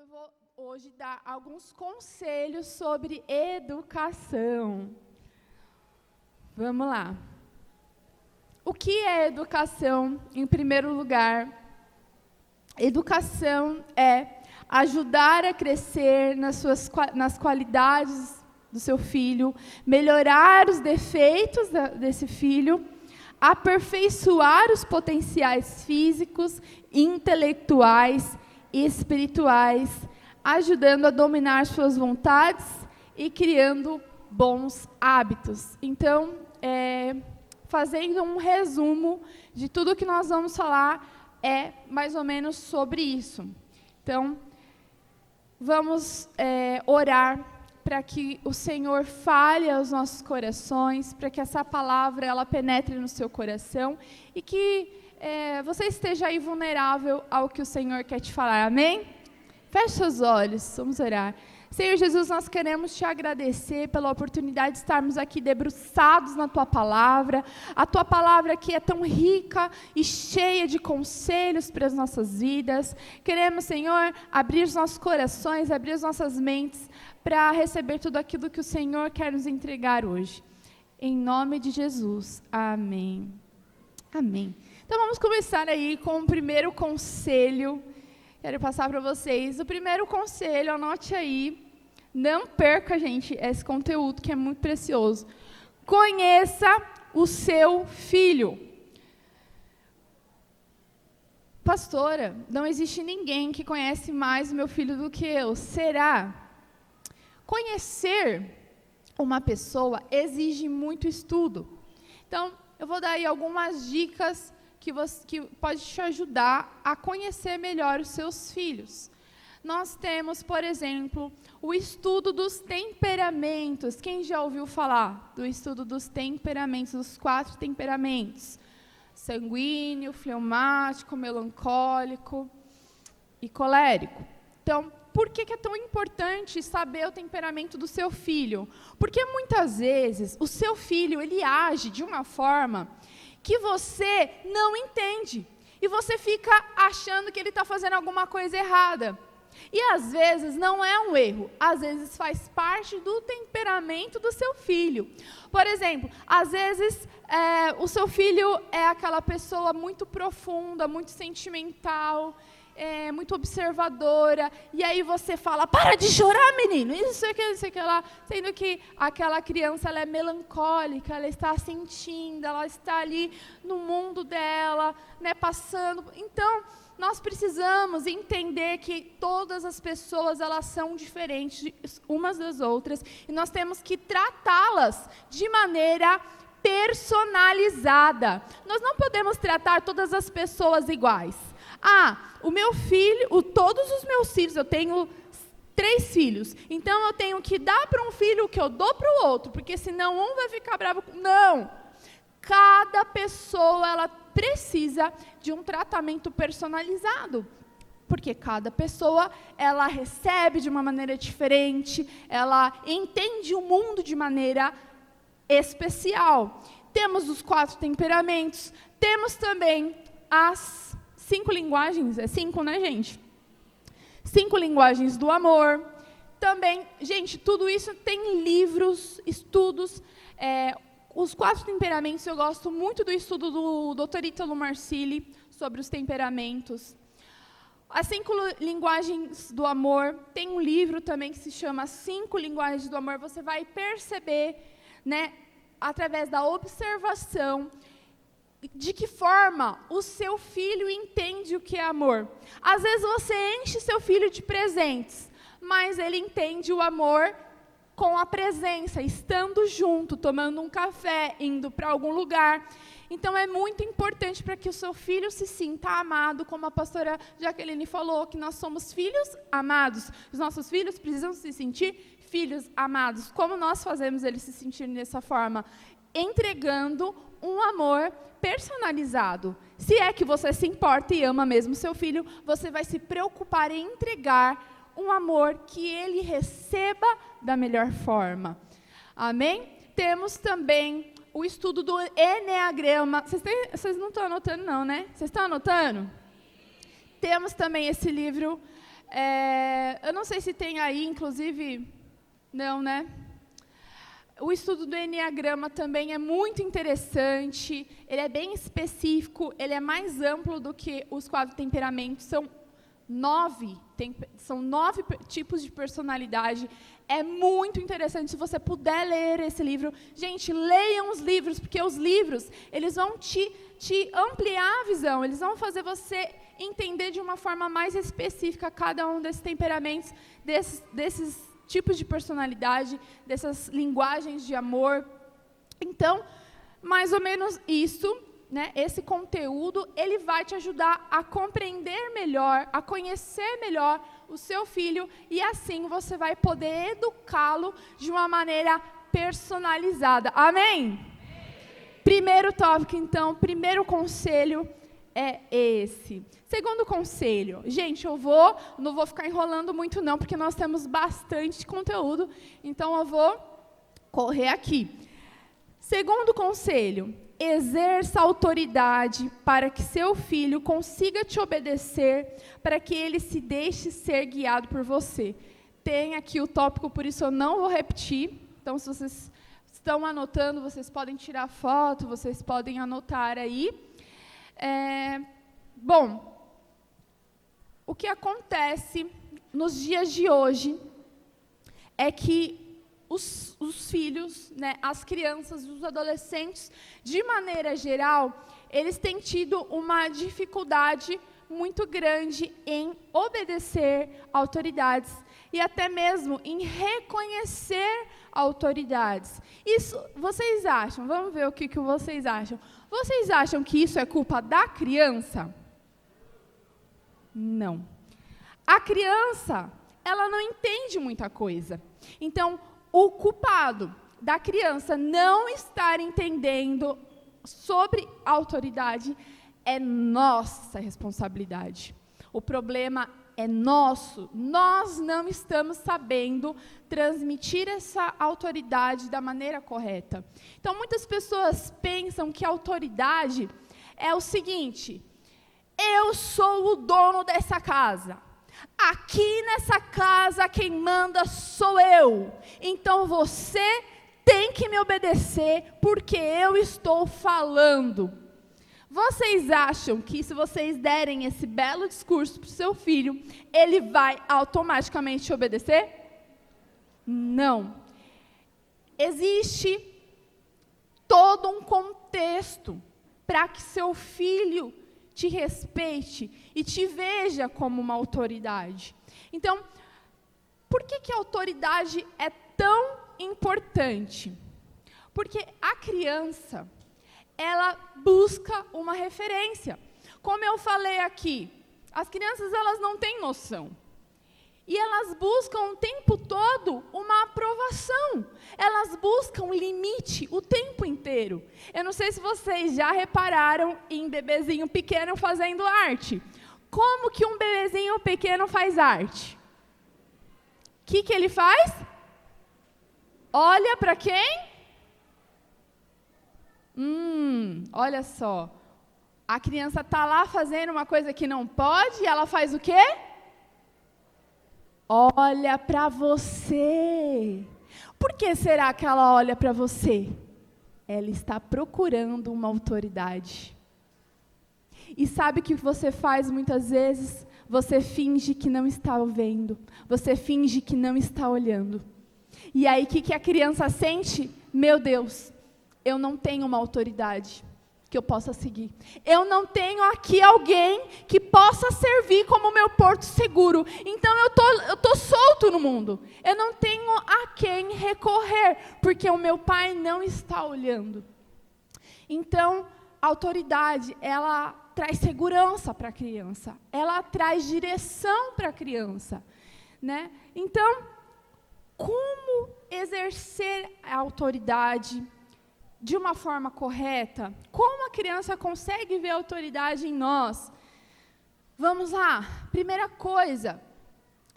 vou hoje dar alguns conselhos sobre educação. Vamos lá. O que é educação, em primeiro lugar? Educação é ajudar a crescer nas qualidades do seu filho, melhorar os defeitos desse filho, aperfeiçoar os potenciais físicos, intelectuais e espirituais, ajudando a dominar suas vontades e criando bons hábitos. Então, fazendo um resumo de tudo que nós vamos falar, é mais ou menos sobre isso. Então, vamos orar para que o Senhor fale aos nossos corações, para que essa palavra ela penetre no seu coração e que você esteja aí vulnerável ao que o Senhor quer te falar. Amém? Feche seus olhos, vamos orar. Senhor Jesus, nós queremos te agradecer pela oportunidade de estarmos aqui debruçados na Tua Palavra. A Tua Palavra que é tão rica e cheia de conselhos para as nossas vidas. Queremos, Senhor, abrir os nossos corações, abrir as nossas mentes para receber tudo aquilo que o Senhor quer nos entregar hoje. Em nome de Jesus. Amém. Amém. Então vamos começar aí com o primeiro conselho. Quero passar para vocês. O primeiro conselho, anote aí. Não perca, gente, esse conteúdo que é muito precioso. Conheça o seu filho. Pastora, não existe ninguém que conhece mais o meu filho do que eu. Será? Conhecer uma pessoa exige muito estudo. Então, eu vou dar aí algumas dicas que pode te ajudar a conhecer melhor os seus filhos. Nós temos, por exemplo, o estudo dos temperamentos. Quem já ouviu falar do estudo dos temperamentos, dos 4 temperamentos? Sanguíneo, fleumático, melancólico e colérico. Então, por que é tão importante saber o temperamento do seu filho? Porque muitas vezes o seu filho ele age de uma forma que você não entende. E você fica achando que ele está fazendo alguma coisa errada. E às vezes não é um erro, às vezes faz parte do temperamento do seu filho. Por exemplo, às vezes o seu filho é aquela pessoa muito profunda, muito sentimental, muito observadora, e aí você fala, para de chorar, menino, isso, aquilo lá, sendo que aquela criança ela é melancólica, ela está sentindo, ela está ali no mundo dela, né, passando. Então, nós precisamos entender que todas as pessoas elas são diferentes umas das outras, e nós temos que tratá-las de maneira personalizada. Nós não podemos tratar todas as pessoas iguais. O meu filho, todos os meus filhos, eu tenho 3 filhos, então eu tenho que dar para um filho o que eu dou para o outro, porque senão um vai ficar bravo. Não! Cada pessoa, ela precisa de um tratamento personalizado, porque cada pessoa, ela recebe de uma maneira diferente, ela entende o mundo de maneira especial. Temos os 4 temperamentos, temos também as 5 linguagens, 5, né, gente? 5 linguagens do amor. Também, gente, tudo isso tem livros, estudos. Os 4 temperamentos, eu gosto muito do estudo do Dr. Ítalo Marcilli sobre os temperamentos. As 5 linguagens do amor, tem um livro também que se chama 5 linguagens do amor. Você vai perceber, né, através da observação, de que forma o seu filho entende o que é amor. Às vezes você enche seu filho de presentes, mas ele entende o amor com a presença, estando junto, tomando um café, indo para algum lugar. Então é muito importante para que o seu filho se sinta amado, como a pastora Jaqueline falou, que nós somos filhos amados. Os nossos filhos precisam se sentir filhos amados. Como nós fazemos eles se sentirem dessa forma? Entregando um amor personalizado. Se é que você se importa e ama mesmo seu filho, você vai se preocupar em entregar um amor que ele receba da melhor forma. Amém? Temos também o estudo do Eneagrama. Vocês não estão anotando não, né? Vocês estão anotando? Temos também esse livro Eu não sei se tem aí, inclusive, não, né? O estudo do Enneagrama também é muito interessante, ele é bem específico, ele é mais amplo do que os 4 temperamentos, são 9 tipos de personalidade, é muito interessante, se você puder ler esse livro. Gente, leiam os livros, porque os livros, eles vão te ampliar a visão, eles vão fazer você entender de uma forma mais específica cada um desses temperamentos, desses tipos de personalidade, dessas linguagens de amor. Então, mais ou menos isso, né? Esse conteúdo, ele vai te ajudar a compreender melhor, a conhecer melhor o seu filho, e assim você vai poder educá-lo de uma maneira personalizada. Amém? Primeiro tópico, então, primeiro conselho é esse. Segundo conselho, gente, não vou ficar enrolando muito não, porque nós temos bastante conteúdo, então eu vou correr aqui. Segundo conselho, exerça autoridade para que seu filho consiga te obedecer, para que ele se deixe ser guiado por você. Tem aqui o tópico, por isso eu não vou repetir, então se vocês estão anotando, vocês podem tirar foto, vocês podem anotar aí. Bom, o que acontece nos dias de hoje é que os filhos, né, as crianças, os adolescentes, de maneira geral, eles têm tido uma dificuldade muito grande em obedecer autoridades e até mesmo em reconhecer autoridades. Isso, vocês acham? Vamos ver o que vocês acham. Vocês acham que isso é culpa da criança? Não. A criança, ela não entende muita coisa. Então, o culpado da criança não estar entendendo sobre a autoridade é nossa responsabilidade. O problema é nosso. Nós não estamos sabendo transmitir essa autoridade da maneira correta. Então, muitas pessoas pensam que a autoridade é o seguinte: eu sou o dono dessa casa. Aqui nessa casa quem manda sou eu. Então você tem que me obedecer porque eu estou falando. Vocês acham que se vocês derem esse belo discurso para o seu filho, ele vai automaticamente obedecer? Não. Existe todo um contexto para que seu filho te respeite e te veja como uma autoridade. Então, por que a autoridade é tão importante? Porque a criança, ela busca uma referência. Como eu falei aqui, as crianças, elas não têm noção. E elas buscam o tempo todo uma aprovação. Elas buscam limite o tempo inteiro. Eu não sei se vocês já repararam em bebezinho pequeno fazendo arte. Como que um bebezinho pequeno faz arte? O que ele faz? Olha para quem? Olha só. A criança está lá fazendo uma coisa que não pode e ela faz o quê? Olha para você. Por que será que ela olha para você? Ela está procurando uma autoridade. E sabe o que você faz muitas vezes? Você finge que não está vendo. Você finge que não está olhando. E aí, o que a criança sente? Meu Deus, eu não tenho uma autoridade que eu possa seguir. Eu não tenho aqui alguém que possa servir como meu porto seguro. Então, eu tô solto no mundo. Eu não tenho a quem recorrer, porque o meu pai não está olhando. Então, a autoridade, ela traz segurança para a criança. Ela traz direção para a criança, né? Então, como exercer a autoridade de uma forma correta? Como a criança consegue ver a autoridade em nós? Vamos lá. Primeira coisa,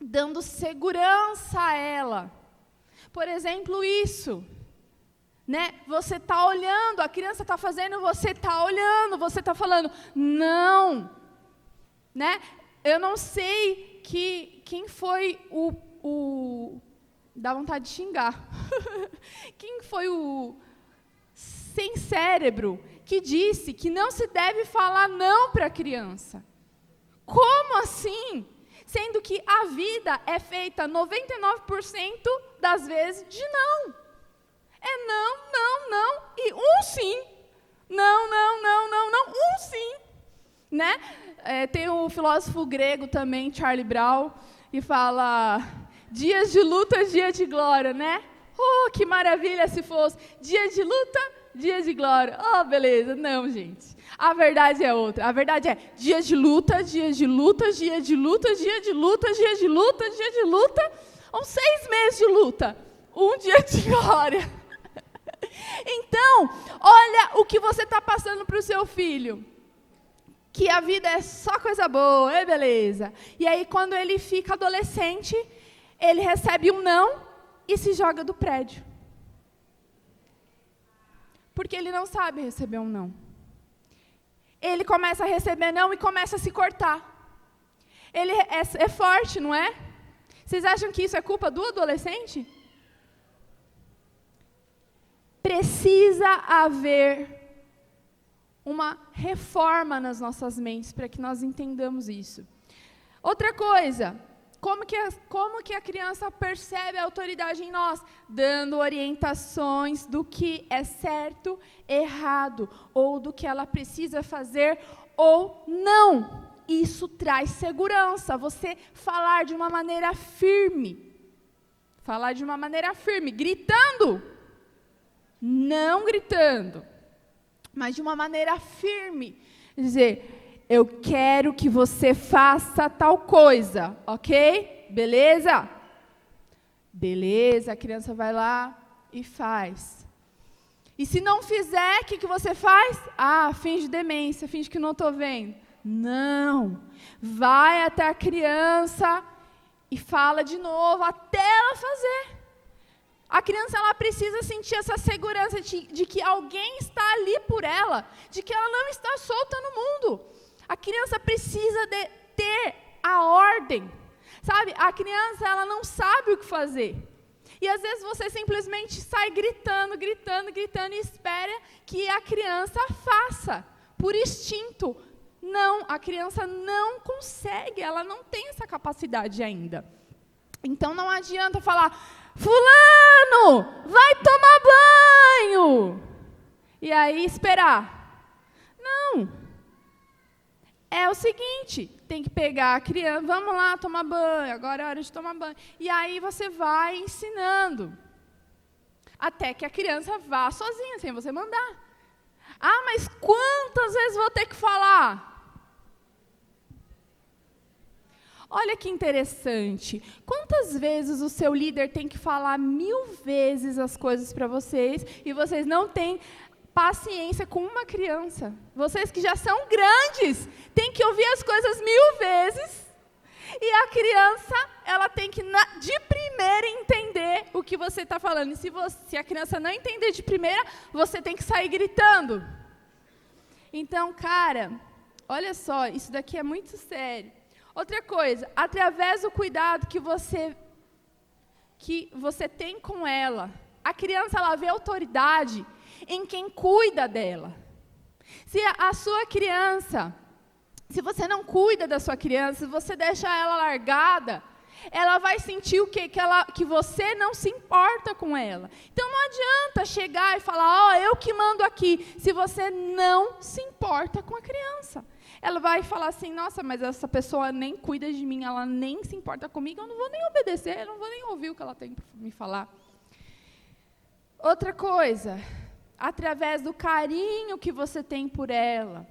dando segurança a ela. Por exemplo, isso, né? Você está olhando, a criança está fazendo, você está olhando, você está falando, não, né? Eu não sei quem foi dá vontade de xingar. Quem foi o sem cérebro que disse que não se deve falar não para a criança? Como assim? Sendo que a vida é feita 99% das vezes de não. É não, não, não e um sim. Não, não, não, não, não, um sim. Né? Tem o filósofo grego também, Charlie Brown, e fala, dias de luta, dia de glória, né? Que maravilha se fosse dia de luta, dia de glória. Beleza. Não, gente. A verdade é outra. A verdade é dia de luta, dia de luta, dia de luta, dia de luta, dia de luta, dia de luta. 6 meses de luta. Um dia de glória. Então, olha o que você está passando para o seu filho. Que a vida é só coisa boa, beleza. E aí, quando ele fica adolescente, ele recebe um não e se joga do prédio. Porque ele não sabe receber um não. Ele começa a receber não e começa a se cortar. Ele é forte, não é? Vocês acham que isso é culpa do adolescente? Precisa haver uma reforma nas nossas mentes para que nós entendamos isso. Outra coisa, como que a criança percebe a autoridade em nós? Dando orientações do que é certo, errado, ou do que ela precisa fazer ou não. Isso traz segurança, você falar de uma maneira firme. Falar de uma maneira firme, gritando. Não gritando, mas de uma maneira firme. Dizer, eu quero que você faça tal coisa, ok? Beleza? Beleza, a criança vai lá e faz. E se não fizer, o que você faz? Finge demência, finge que não estou vendo. Não, vai até a criança e fala de novo, até ela fazer. A criança ela precisa sentir essa segurança de que alguém está ali por ela, de que ela não está solta no mundo. A criança precisa ter a ordem, sabe? A criança ela não sabe o que fazer. E às vezes você simplesmente sai gritando, gritando, gritando e espera que a criança faça, por instinto. Não, a criança não consegue, ela não tem essa capacidade ainda. Então não adianta falar, fulano, vai tomar banho. E aí esperar. Não. É o seguinte, tem que pegar a criança, vamos lá tomar banho, agora é hora de tomar banho. E aí você vai ensinando. Até que a criança vá sozinha, sem você mandar. Mas quantas vezes vou ter que falar? Olha que interessante. Quantas vezes o seu líder tem que falar 1000 vezes as coisas para vocês e vocês não têm paciência com uma criança? Vocês que já são grandes, têm que ouvir as coisas 1000 vezes e a criança, ela tem que de primeira entender o que você está falando. E se a criança não entender de primeira, você tem que sair gritando. Então, cara, olha só, isso daqui é muito sério. Outra coisa, através do cuidado que você tem com ela, a criança ela vê autoridade em quem cuida dela. Se a sua criança, se você não cuida da sua criança, se você deixa ela largada, ela vai sentir o quê? Que você não se importa com ela. Então não adianta chegar e falar, eu que mando aqui, se você não se importa com a criança. Ela vai falar assim, nossa, mas essa pessoa nem cuida de mim, ela nem se importa comigo, eu não vou nem obedecer, eu não vou nem ouvir o que ela tem para me falar. Outra coisa, através do carinho que você tem por ela.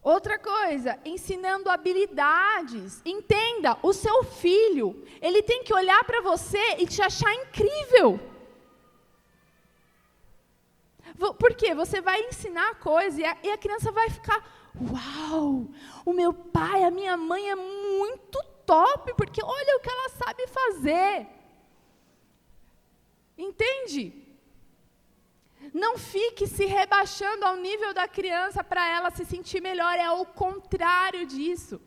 Outra coisa, ensinando habilidades. Entenda, o seu filho, ele tem que olhar para você e te achar incrível. Porque você vai ensinar coisas e a criança vai ficar, uau, o meu pai, a minha mãe é muito top, porque olha o que ela sabe fazer. Entende? Não fique se rebaixando ao nível da criança para ela se sentir melhor, é o contrário disso.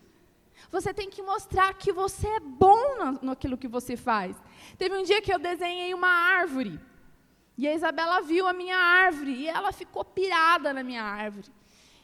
Você tem que mostrar que você é bom naquilo que você faz. Teve um dia que eu desenhei uma árvore. E a Isabela viu a minha árvore. E ela ficou pirada na minha árvore.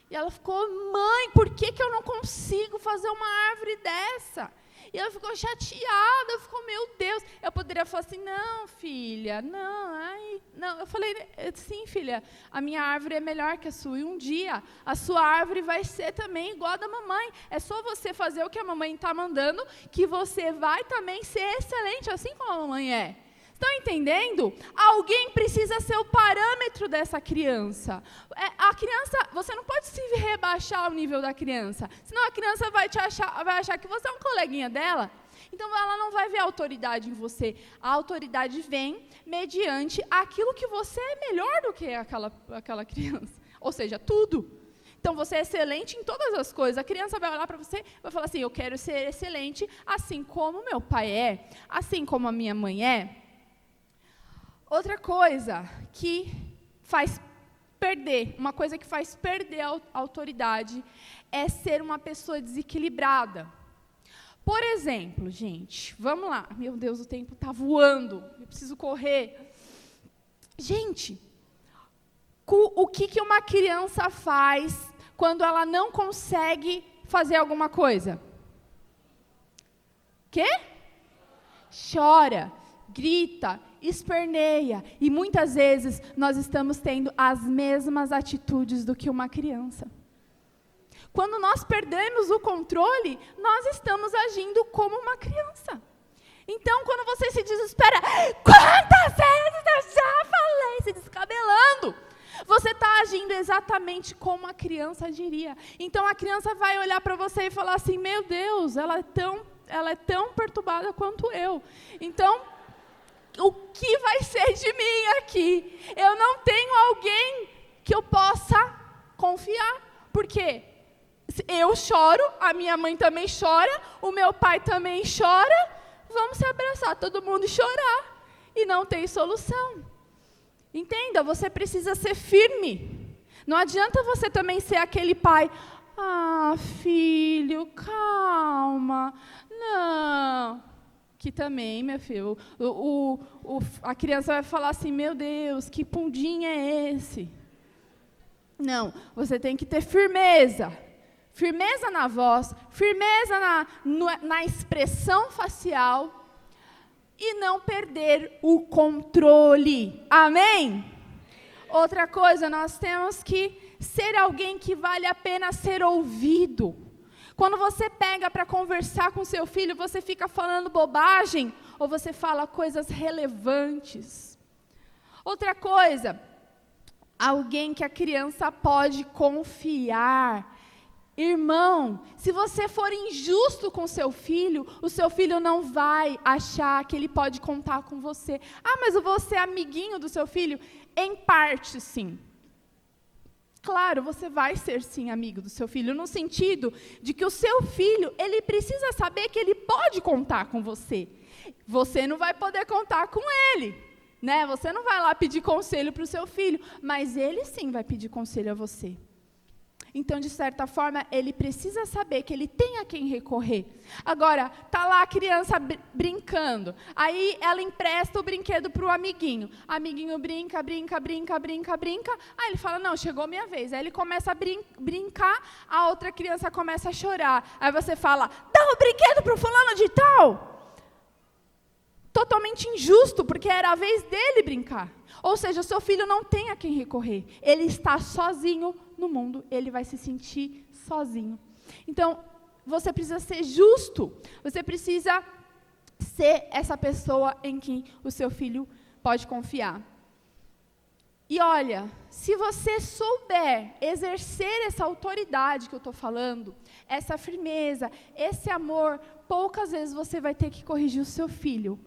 E ela ficou, mãe, por que eu não consigo fazer uma árvore dessa? E ela ficou chateada, ficou, meu Deus. Eu poderia falar assim, não, filha, não. Eu falei, sim, filha, a minha árvore é melhor que a sua. E um dia, a sua árvore vai ser também igual a da mamãe. É só você fazer o que a mamãe está mandando, que você vai também ser excelente, assim como a mamãe é. Estão entendendo? Alguém precisa ser o parâmetro dessa criança. A criança, você não pode se rebaixar ao nível da criança, senão a criança vai achar que você é um coleguinha dela. Então ela não vai ver autoridade em você. A autoridade vem mediante aquilo que você é melhor do que aquela criança. Ou seja, tudo. Então você é excelente em todas as coisas. A criança vai olhar para você e vai falar assim, eu quero ser excelente assim como meu pai é, assim como a minha mãe é. Outra coisa que faz perder, uma coisa que faz perder a autoridade é ser uma pessoa desequilibrada. Por exemplo, gente, vamos lá. Meu Deus, o tempo está voando, eu preciso correr. Gente, o que uma criança faz quando ela não consegue fazer alguma coisa? Quê? Chora, grita, esperneia. E muitas vezes nós estamos tendo as mesmas atitudes do que uma criança. Quando nós perdemos o controle, nós estamos agindo como uma criança. Então, quando você se desespera, quantas vezes eu já falei, se descabelando, você está agindo exatamente como a criança agiria. Então, a criança vai olhar para você e falar assim, meu Deus, ela é tão perturbada quanto eu. Então, o que vai ser de mim aqui? Eu não tenho alguém que eu possa confiar. Por quê? Eu choro, a minha mãe também chora, o meu pai também chora. Vamos se abraçar, todo mundo chorar. E não tem solução. Entenda, você precisa ser firme. Não adianta você também ser aquele pai, filho, calma, não. Que também, meu filho, a criança vai falar assim, meu Deus, que pudim é esse? Não, você tem que ter firmeza. Firmeza na voz, firmeza na expressão facial e não perder o controle. Amém? Outra coisa, nós temos que ser alguém que vale a pena ser ouvido. Quando você pega para conversar com seu filho, você fica falando bobagem ou você fala coisas relevantes. Outra coisa, alguém que a criança pode confiar. Irmão, se você for injusto com seu filho, o seu filho não vai achar que ele pode contar com você. Mas eu vou ser amiguinho do seu filho? Em parte, sim. Claro, você vai ser sim amigo do seu filho, no sentido de que o seu filho, ele precisa saber que ele pode contar com você. Você não vai poder contar com ele, né? Você não vai lá pedir conselho para o seu filho, mas ele sim vai pedir conselho a você. Então, de certa forma, ele precisa saber que ele tem a quem recorrer. Agora, tá lá a criança brincando. Aí ela empresta o brinquedo para o amiguinho. Amiguinho brinca. Aí ele fala, não, chegou minha vez. Aí ele começa a brincar, a outra criança começa a chorar. Aí você fala, dá o brinquedo para o fulano de tal. Totalmente injusto, porque era a vez dele brincar. Ou seja, o seu filho não tem a quem recorrer. Ele está sozinho no mundo, ele vai se sentir sozinho. Então, você precisa ser justo. Você precisa ser essa pessoa em quem o seu filho pode confiar. E olha, se você souber exercer essa autoridade que eu estou falando, essa firmeza, esse amor, poucas vezes você vai ter que corrigir o seu filho.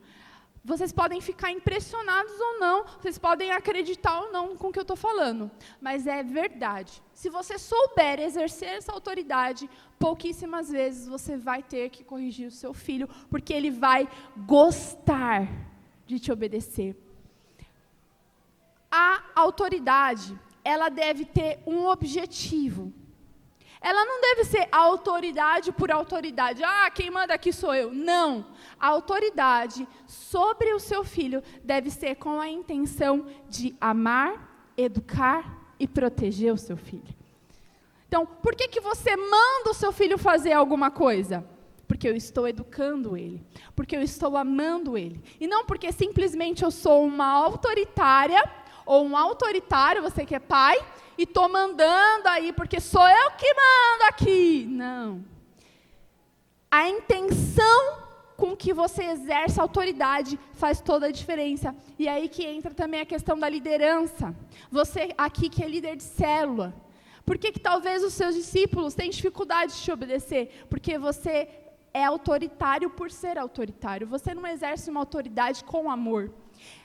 Vocês podem ficar impressionados ou não, vocês podem acreditar ou não com o que eu estou falando, mas é verdade. Se você souber exercer essa autoridade, pouquíssimas vezes você vai ter que corrigir o seu filho, porque ele vai gostar de te obedecer. A autoridade, ela deve ter um objetivo. Ela não deve ser autoridade por autoridade. Ah, quem manda aqui sou eu. Não. A autoridade sobre o seu filho deve ser com a intenção de amar, educar e proteger o seu filho. Então, por que você manda o seu filho fazer alguma coisa? Porque eu estou educando ele. Porque eu estou amando ele. E não porque simplesmente eu sou uma autoritária ou um autoritário, você que é pai, e estou mandando aí, porque sou eu que mando aqui. Não. A intenção com que você exerce a autoridade faz toda a diferença. E aí que entra também a questão da liderança. Você aqui que é líder de célula. Por que talvez os seus discípulos têm dificuldade de te obedecer? Porque você é autoritário por ser autoritário. Você não exerce uma autoridade com amor.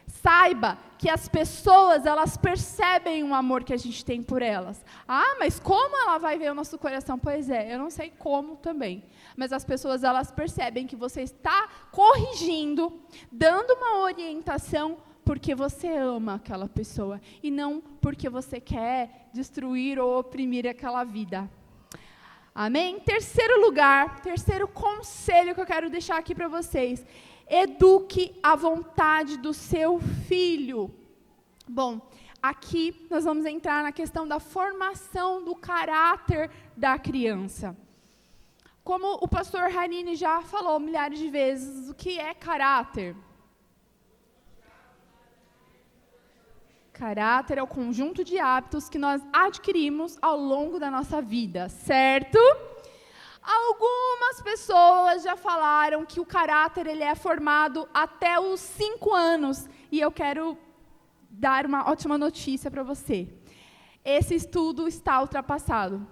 Saiba que as pessoas, elas percebem o amor que a gente tem por elas. Ah, mas como ela vai ver o nosso coração? Pois é, eu não sei como também. Mas as pessoas, elas percebem que você está corrigindo, dando uma orientação, porque você ama aquela pessoa. E não porque você quer destruir ou oprimir aquela vida. Amém? Terceiro lugar, terceiro conselho que eu quero deixar aqui para vocês. Eduque a vontade do seu filho. Bom, aqui nós vamos entrar na questão da formação do caráter da criança. Como o pastor Hanini já falou milhares de vezes, o que é caráter? Caráter é o conjunto de hábitos que nós adquirimos ao longo da nossa vida, certo? Algumas pessoas já falaram que o caráter ele é formado até os 5 anos. E eu quero dar uma ótima notícia para você. Esse estudo está ultrapassado.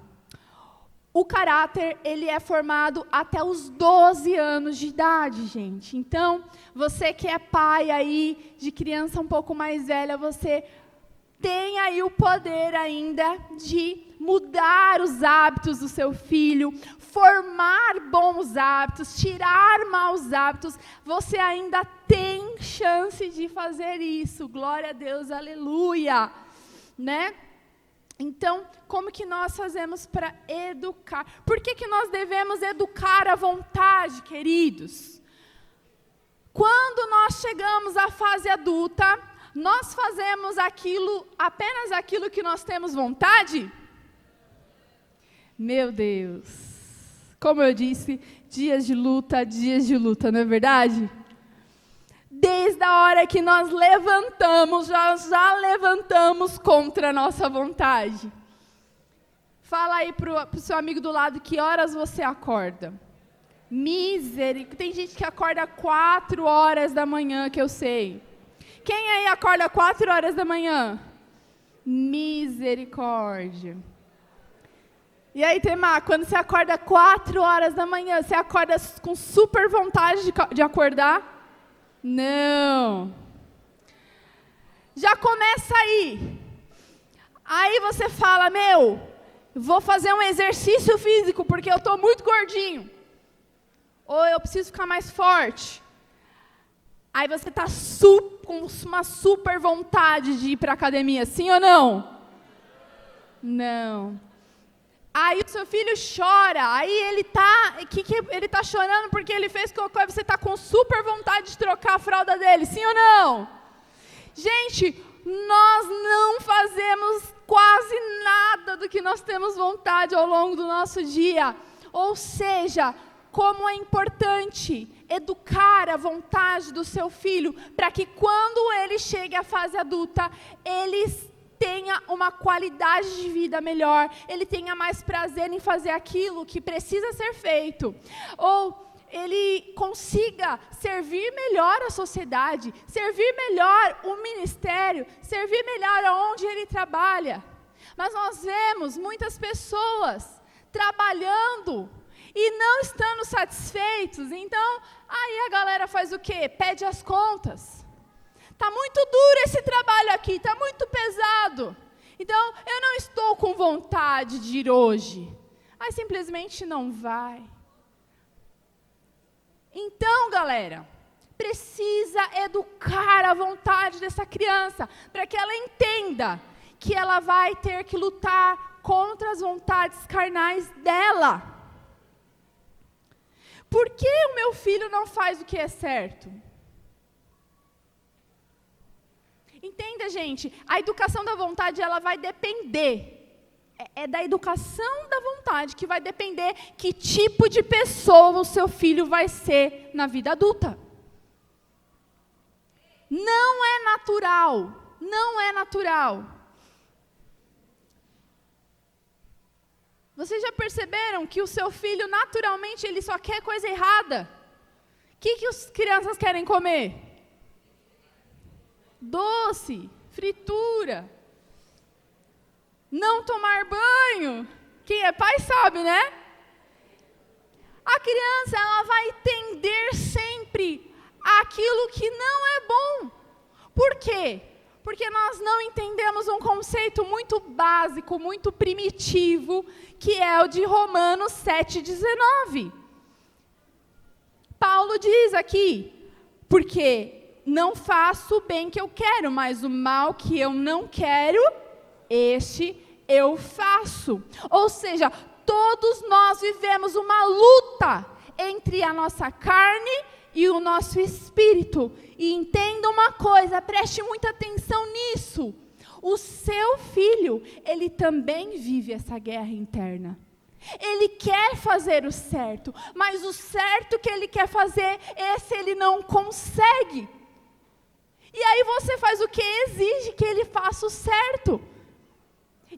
O caráter ele é formado até os 12 anos de idade, gente. Então, você que é pai aí de criança um pouco mais velha, você tem aí o poder ainda de mudar os hábitos do seu filho, formar bons hábitos, tirar maus hábitos. Você ainda tem chance de fazer isso. Glória a Deus, aleluia. Né? Então, como que nós fazemos para educar? Por que nós devemos educar à vontade, queridos? Quando nós chegamos à fase adulta, nós fazemos apenas aquilo que nós temos vontade? Meu Deus, como eu disse, dias de luta, não é verdade? Desde a hora que nós levantamos, já levantamos contra a nossa vontade. Fala aí para o seu amigo do lado, que horas você acorda? Misericórdia, tem gente que acorda 4 horas da manhã, que eu sei. Quem aí acorda 4 horas da manhã? Misericórdia. E aí, Temar, quando você acorda 4 horas da manhã, você acorda com super vontade de acordar? Não. Já começa aí. Aí você fala, vou fazer um exercício físico, porque eu estou muito gordinho. Ou eu preciso ficar mais forte. Aí você está com uma super vontade de ir para a academia, sim ou não? Não. Aí o seu filho chora, aí ele tá chorando porque ele fez cocô, e você está com super vontade de trocar a fralda dele, sim ou não? Gente, nós não fazemos quase nada do que nós temos vontade ao longo do nosso dia. Ou seja, como é importante educar a vontade do seu filho, para que quando ele chegue à fase adulta, ele tenha uma qualidade de vida melhor, ele tenha mais prazer em fazer aquilo que precisa ser feito, ou ele consiga servir melhor a sociedade, servir melhor o ministério, servir melhor aonde ele trabalha. Mas nós vemos muitas pessoas trabalhando e não estando satisfeitos, então aí a galera faz o quê? Pede as contas. Está muito duro esse trabalho aqui, está muito pesado. Então, eu não estou com vontade de ir hoje. Aí simplesmente não vai. Então, galera, precisa educar a vontade dessa criança, para que ela entenda que ela vai ter que lutar contra as vontades carnais dela. Por que o meu filho não faz o que é certo? Entenda, gente, a educação da vontade, ela vai depender. É da educação da vontade que vai depender que tipo de pessoa o seu filho vai ser na vida adulta. Não é natural. Não é natural. Vocês já perceberam que o seu filho, naturalmente, ele só quer coisa errada? O que as crianças querem comer? Doce, fritura. Não tomar banho. Quem é pai sabe, né? A criança, ela vai tender sempre àquilo que não é bom. Por quê? Porque nós não entendemos um conceito muito básico, muito primitivo, que é o de Romanos 7,19. Paulo diz aqui, porque não faço o bem que eu quero, mas o mal que eu não quero, este eu faço. Ou seja, todos nós vivemos uma luta entre a nossa carne e o nosso espírito. E entenda uma coisa, preste muita atenção nisso. O seu filho, ele também vive essa guerra interna. Ele quer fazer o certo, mas o certo que ele quer fazer, esse ele não consegue. E aí você faz o que exige que ele faça o certo.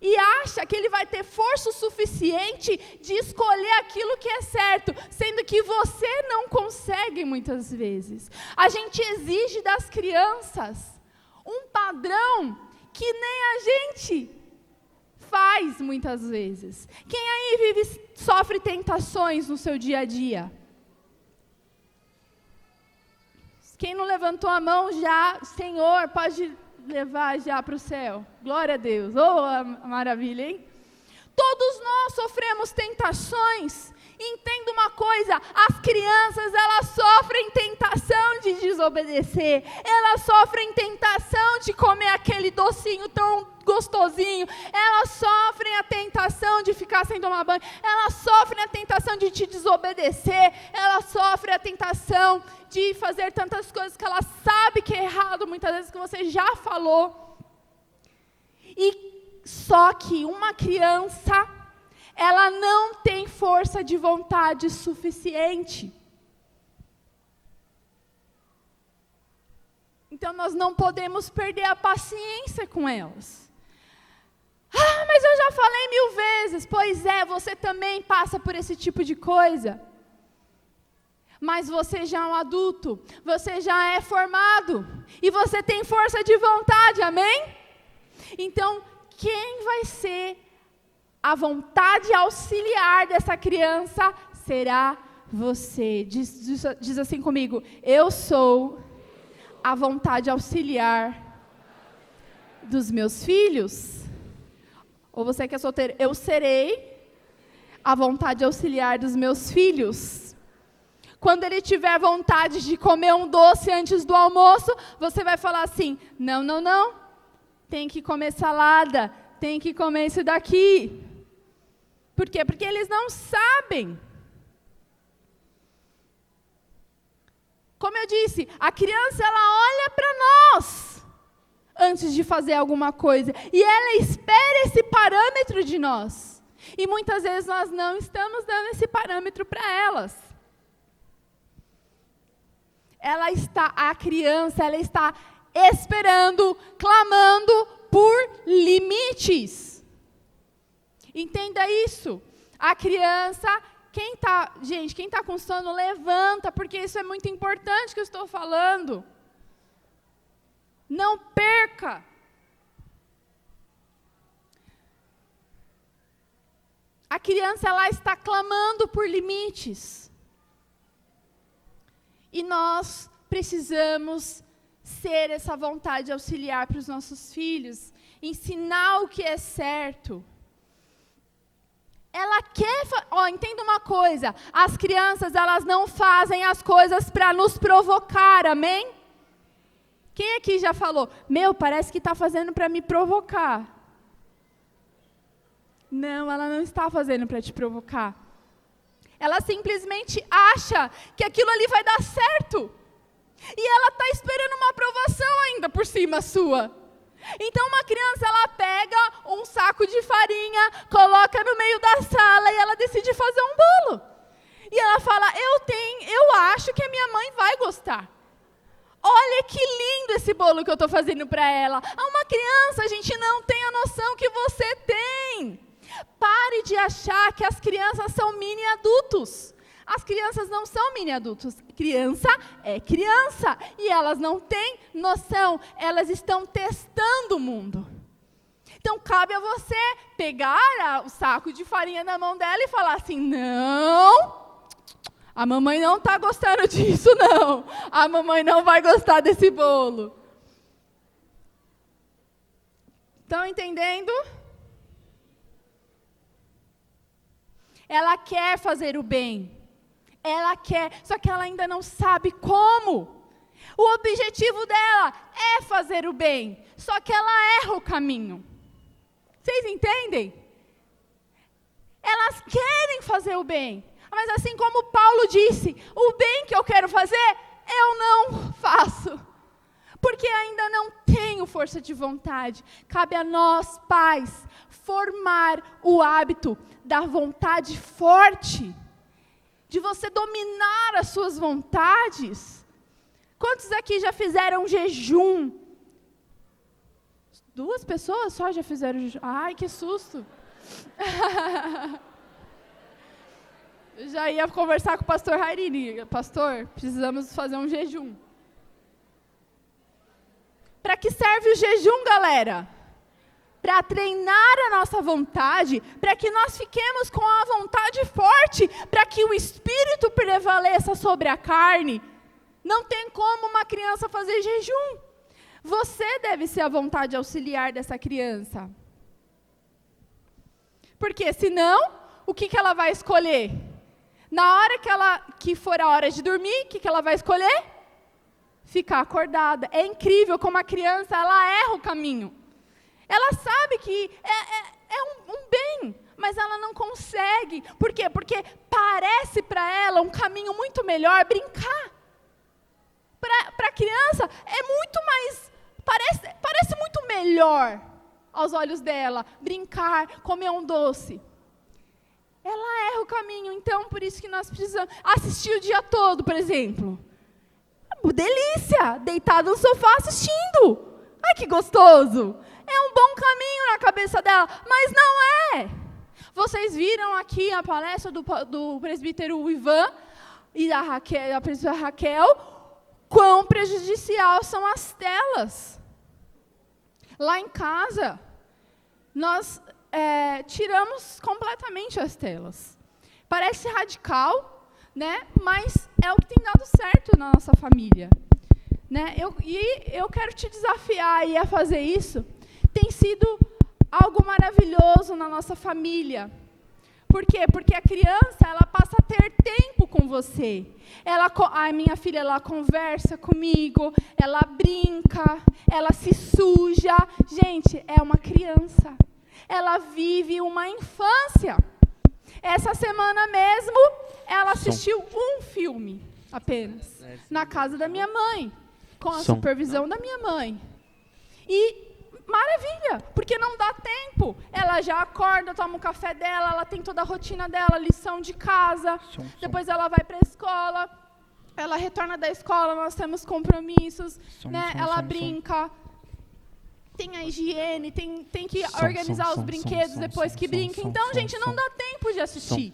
E acha que ele vai ter força o suficiente de escolher aquilo que é certo, sendo que você não consegue muitas vezes. A gente exige das crianças um padrão que nem a gente faz muitas vezes. Quem aí sofre tentações no seu dia a dia? Quem não levantou a mão já, Senhor, pode levar já para o céu. Glória a Deus. Oh, maravilha, hein? Todos nós sofremos tentações. Entenda uma coisa, as crianças, elas sofrem tentação de desobedecer. Elas sofrem tentação de comer aquele docinho tão gostosinho. Elas sofrem a tentação de ficar sem tomar banho. Elas sofrem a tentação de te desobedecer. Elas sofrem a tentação de fazer tantas coisas que ela sabe que é errado, muitas vezes que você já falou. E só que uma criança, ela não tem força de vontade suficiente. Então nós não podemos perder a paciência com elas. Ah, mas eu já falei 1000 vezes. Pois é, você também passa por esse tipo de coisa. Mas você já é um adulto, você já é formado, e você tem força de vontade, amém? Então, quem vai ser a vontade auxiliar dessa criança será você. Diz assim comigo, eu sou a vontade auxiliar dos meus filhos. Ou você que é solteiro, eu serei a vontade auxiliar dos meus filhos. Quando ele tiver vontade de comer um doce antes do almoço, você vai falar assim, não, não, não, tem que comer salada, tem que comer isso daqui. Por quê? Porque eles não sabem. Como eu disse, a criança, ela olha para nós antes de fazer alguma coisa. E ela espera esse parâmetro de nós. E muitas vezes nós não estamos dando esse parâmetro para elas. A criança, ela está esperando, clamando por limites. Entenda isso. A criança, quem está com sono, levanta, porque isso é muito importante que eu estou falando. Não perca. A criança, ela está clamando por limites. E nós precisamos ser essa vontade auxiliar para os nossos filhos, ensinar o que é certo. Ela quer, entenda uma coisa, as crianças, elas não fazem as coisas para nos provocar, amém? Quem aqui já falou, parece que está fazendo para me provocar? Não, ela não está fazendo para te provocar. Ela simplesmente acha que aquilo ali vai dar certo. E ela está esperando uma aprovação ainda por cima sua. Então uma criança, ela pega um saco de farinha, coloca no meio da sala e ela decide fazer um bolo. E ela fala, eu acho que a minha mãe vai gostar. Olha que lindo esse bolo que eu estou fazendo para ela. A uma criança, a gente não tem a noção que você tem. Pare de achar que as crianças são mini adultos. As crianças não são mini adultos. Criança é criança. E elas não têm noção. Elas estão testando o mundo. Então, cabe a você pegar o saco de farinha na mão dela e falar assim, não... A mamãe não está gostando disso, não. A mamãe não vai gostar desse bolo. Estão entendendo? Ela quer fazer o bem. Ela quer, só que ela ainda não sabe como. O objetivo dela é fazer o bem, só que ela erra o caminho. Vocês entendem? Elas querem fazer o bem. Mas assim como Paulo disse, o bem que eu quero fazer, eu não faço. Porque ainda não tenho força de vontade. Cabe a nós, pais, formar o hábito da vontade forte. De você dominar as suas vontades. Quantos aqui já fizeram jejum? 2 pessoas só já fizeram jejum. Ai, que susto. Eu já ia conversar com o pastor Rairini. Pastor, precisamos fazer um jejum. Para que serve o jejum, galera? Para treinar a nossa vontade, para que nós fiquemos com a vontade forte, para que o espírito prevaleça sobre a carne. Não tem como uma criança fazer jejum. Você deve ser a vontade auxiliar dessa criança. Porque senão, o que ela vai escolher? Na hora que for a hora de dormir, o que ela vai escolher? Ficar acordada. É incrível como a criança, ela erra o caminho. Ela sabe que é um bem, mas ela não consegue. Por quê? Porque parece para ela um caminho muito melhor brincar. Para a criança, é muito mais, parece muito melhor aos olhos dela brincar, comer um doce. Ela erra o caminho, então por isso que nós precisamos assistir o dia todo, por exemplo. Delícia, deitado no sofá assistindo. Ai, que gostoso. É um bom caminho na cabeça dela, mas não é. Vocês viram aqui a palestra do presbítero Ivan e da presbítera Raquel, quão prejudicial são as telas. Lá em casa, nós tiramos completamente as telas. Parece radical, né? Mas é o que tem dado certo na nossa família. Né? Eu quero te desafiar aí a fazer isso. Tem sido algo maravilhoso na nossa família. Por quê? Porque a criança, ela passa a ter tempo com você. A minha filha, ela conversa comigo, ela brinca, ela se suja. Gente, é uma criança. Ela vive uma infância. Essa semana mesmo, ela assistiu um filme apenas, na casa da minha mãe, com a supervisão da minha mãe. E maravilha, porque não dá tempo. Ela já acorda, toma o café dela, ela tem toda a rotina dela, lição de casa, depois ela vai para a escola, ela retorna da escola, nós temos compromissos, né? Ela brinca, tem a higiene, tem que organizar os brinquedos depois que brinca. Então, gente, não dá tempo de assistir.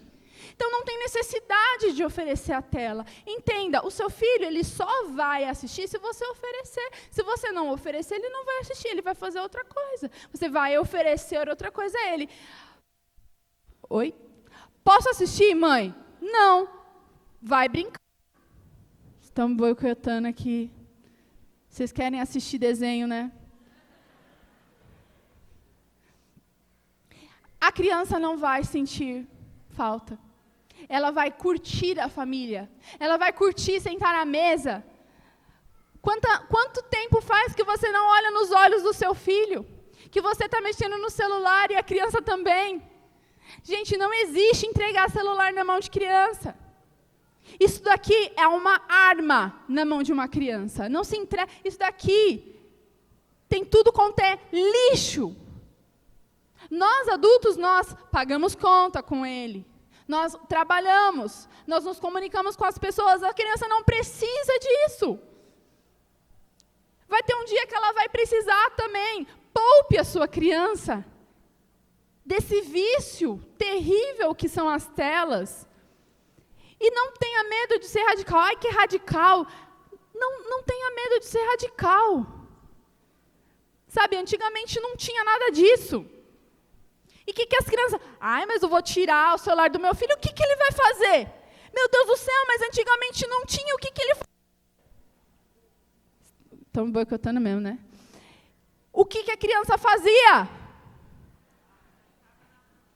Então, não tem necessidade de oferecer a tela. Entenda, o seu filho, ele só vai assistir se você oferecer. Se você não oferecer, ele não vai assistir, ele vai fazer outra coisa. Você vai oferecer outra coisa a ele. Oi? Posso assistir, mãe? Não. Vai brincar. Estamos boicotando aqui. Vocês querem assistir desenho, né? A criança não vai sentir falta. Ela vai curtir a família. Ela vai curtir sentar na mesa. Quanto tempo faz que você não olha nos olhos do seu filho? Que você está mexendo no celular e a criança também. Gente, não existe entregar celular na mão de criança. Isso daqui é uma arma na mão de uma criança. Não se entrega. Isso daqui tem tudo quanto é lixo. Nós, adultos, nós pagamos conta com ele. Nós trabalhamos. Nós nos comunicamos com as pessoas. A criança não precisa disso. Vai ter um dia que ela vai precisar também. Poupe a sua criança desse vício terrível que são as telas. E não tenha medo de ser radical. Ai, que radical. Não tenha medo de ser radical. Sabe, antigamente não tinha nada disso. E o que as crianças... Ai, mas eu vou tirar o celular do meu filho, o que ele vai fazer? Meu Deus do céu, mas antigamente não tinha, o que ele faz? Estão boicotando mesmo, né? O que a criança fazia?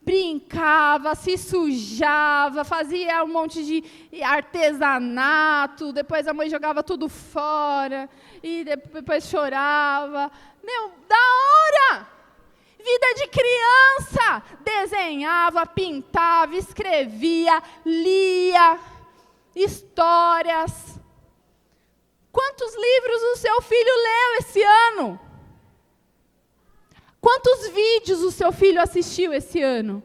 Brincava, se sujava, fazia um monte de artesanato, depois a mãe jogava tudo fora, e depois chorava. Meu, da hora! Vida de criança! Desenhava, pintava, escrevia, lia histórias. Quantos livros o seu filho leu esse ano? Quantos vídeos o seu filho assistiu esse ano?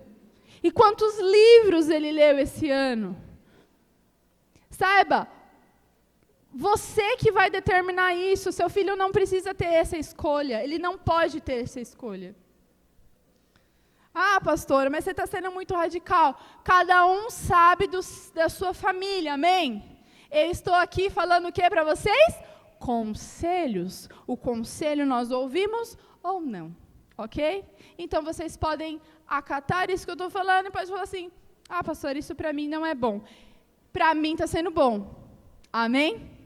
E quantos livros ele leu esse ano? Saiba, você que vai determinar isso, seu filho não precisa ter essa escolha, ele não pode ter essa escolha. Ah, pastora, mas você está sendo muito radical. Cada um sabe da sua família, amém? Eu estou aqui falando o que para vocês? Conselhos. O conselho nós ouvimos ou não. Ok? Então, vocês podem acatar isso que eu estou falando e pode falar assim, ah, pastor, isso para mim não é bom. Para mim está sendo bom. Amém?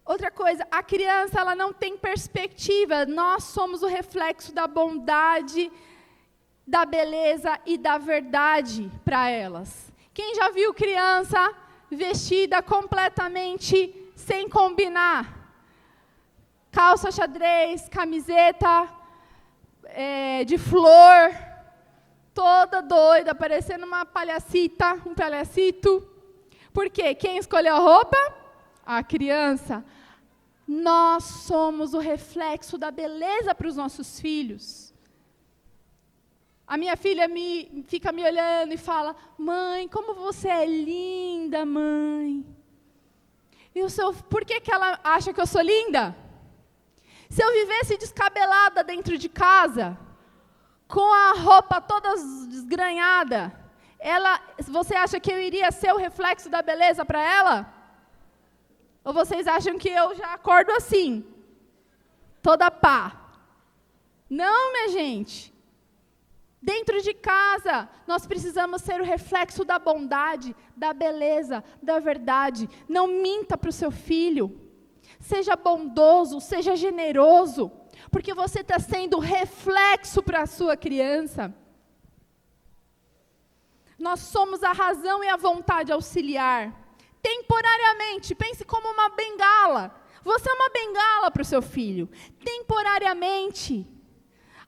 Outra coisa, a criança ela não tem perspectiva. Nós somos o reflexo da bondade, da beleza e da verdade para elas. Quem já viu criança vestida completamente sem combinar? Calça xadrez, camiseta de flor, toda doida, parecendo uma palhacita, um palhacito. Por quê? Quem escolheu a roupa? A criança. Nós somos o reflexo da beleza para os nossos filhos. A minha filha fica me olhando e fala, mãe, como você é linda, mãe. E por que ela acha que eu sou linda? Se eu vivesse descabelada dentro de casa, com a roupa toda desgranhada, você acha que eu iria ser o reflexo da beleza para ela? Ou vocês acham que eu já acordo assim, toda pá? Não, minha gente. Dentro de casa, nós precisamos ser o reflexo da bondade, da beleza, da verdade. Não minta para o seu filho. Seja bondoso, seja generoso, porque você está sendo reflexo para a sua criança. Nós somos a razão e a vontade auxiliar. Temporariamente, pense como uma bengala. Você é uma bengala para o seu filho. Temporariamente.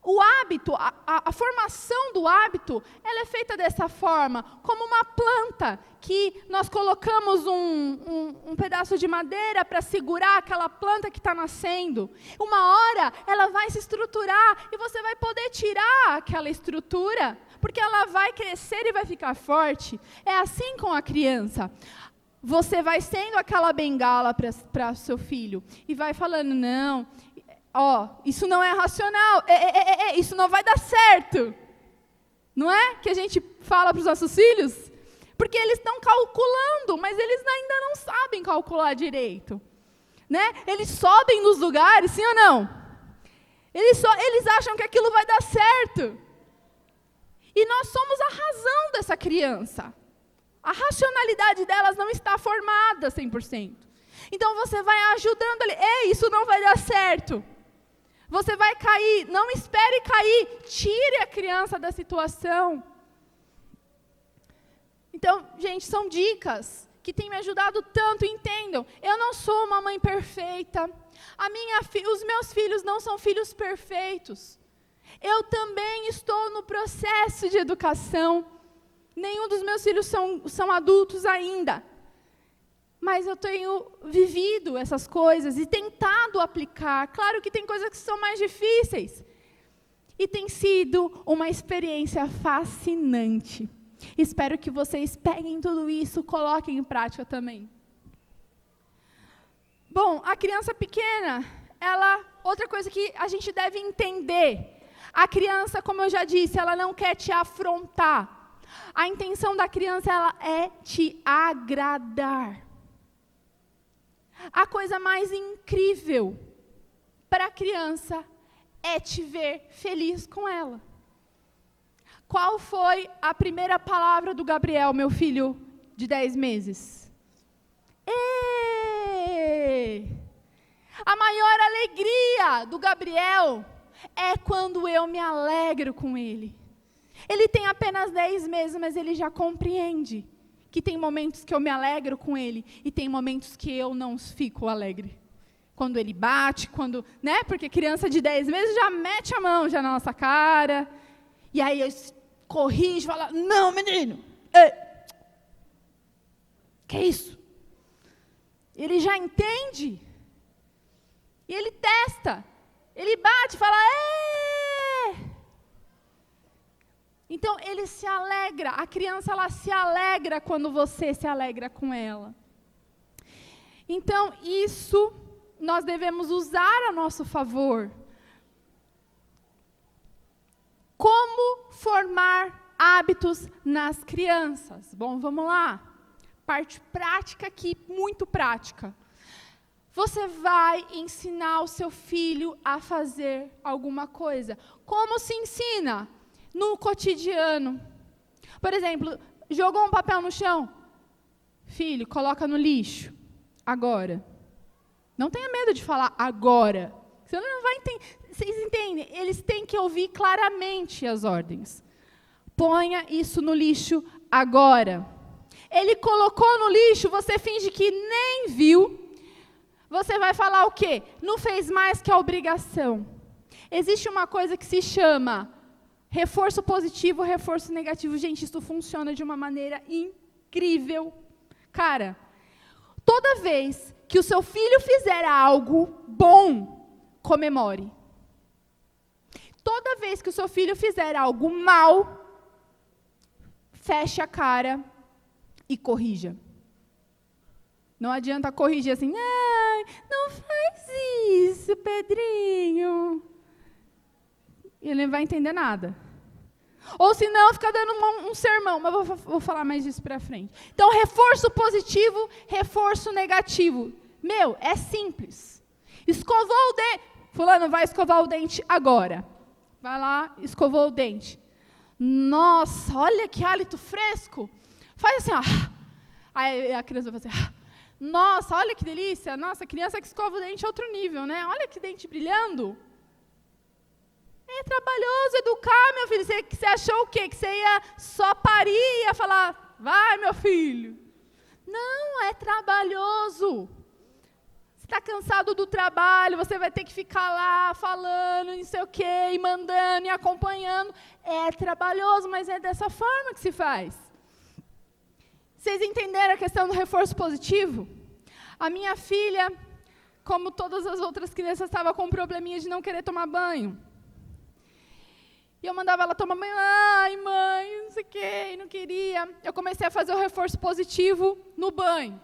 O hábito, a formação do hábito, ela é feita dessa forma, como uma planta, que nós colocamos um pedaço de madeira para segurar aquela planta que está nascendo. Uma hora, ela vai se estruturar, e você vai poder tirar aquela estrutura, porque ela vai crescer e vai ficar forte. É assim com a criança. Você vai sendo aquela bengala para seu filho, e vai falando, não... isso não é racional, isso não vai dar certo. Não é que a gente fala para os nossos filhos? Porque eles estão calculando, mas eles ainda não sabem calcular direito. Né? Eles sobem nos lugares, sim ou não? Eles acham que aquilo vai dar certo. E nós somos a razão dessa criança. A racionalidade delas não está formada 100%. Então você vai ajudando ele, isso não vai dar certo. Você vai cair, não espere cair, tire a criança da situação. Então, gente, são dicas que têm me ajudado tanto, entendam. Eu não sou uma mãe perfeita. Os meus filhos não são filhos perfeitos. Eu também estou no processo de educação. Nenhum dos meus filhos são adultos ainda. Mas eu tenho vivido essas coisas e tentado aplicar. Claro que tem coisas que são mais difíceis. E tem sido uma experiência fascinante. Espero que vocês peguem tudo isso, coloquem em prática também. Bom, a criança pequena, outra coisa que a gente deve entender, a criança, como eu já disse, ela não quer te afrontar. A intenção da criança é te agradar. A coisa mais incrível para a criança é te ver feliz com ela. Qual foi a primeira palavra do Gabriel, meu filho de 10 meses? A maior alegria do Gabriel é quando eu me alegro com ele. Ele tem apenas 10 meses, mas ele já compreende que tem momentos que eu me alegro com ele e tem momentos que eu não fico alegre. Quando ele bate, né? Porque criança de 10 meses já mete a mão já na nossa cara. E aí eu corrijo, falo, não, menino. Que isso? Ele já entende. E ele testa. Ele bate e fala, Então, ele se alegra. A criança, ela se alegra quando você se alegra com ela. Então, isso nós devemos usar a nosso favor. Como formar hábitos nas crianças? Bom, vamos lá. Parte prática aqui, muito prática. Você vai ensinar o seu filho a fazer alguma coisa. Como se ensina? No cotidiano. Por exemplo, jogou um papel no chão. Filho, coloca no lixo. Agora. Não tenha medo de falar agora. Você não vai entender. Vocês entendem? Eles têm que ouvir claramente as ordens. Ponha isso no lixo agora. Ele colocou no lixo, você finge que nem viu. Você vai falar o quê? Não fez mais que a obrigação. Existe uma coisa que se chama reforço positivo, reforço negativo. Gente, isso funciona de uma maneira incrível. Cara, toda vez que o seu filho fizer algo bom, comemore. Toda vez que o seu filho fizer algo mal, feche a cara e corrija. Não adianta corrigir assim, não faz isso, Pedrinho. Ele não vai entender nada. Ou se não, fica dando um sermão, mas vou falar mais disso para frente. Então, reforço positivo, reforço negativo. É simples. Escovou o dente. Fulano, vai escovar o dente agora. Vai lá, escovou o dente. Nossa, olha que hálito fresco. Faz assim, ó. Aí a criança vai fazer, nossa, olha que delícia. Nossa, a criança que escova o dente é outro nível, né? Olha que dente brilhando. É trabalhoso educar, meu filho. Você achou o quê? Que você ia só parir e ia falar, vai, meu filho. Não, é trabalhoso. Você está cansado do trabalho, você vai ter que ficar lá falando, não sei o quê, e mandando, e acompanhando. É trabalhoso, mas é dessa forma que se faz. Vocês entenderam a questão do reforço positivo? A minha filha, como todas as outras crianças, estava com um probleminha de não querer tomar banho. E eu mandava ela tomar banho, ai mãe, não sei o quê, e não queria. Eu comecei a fazer o reforço positivo no banho.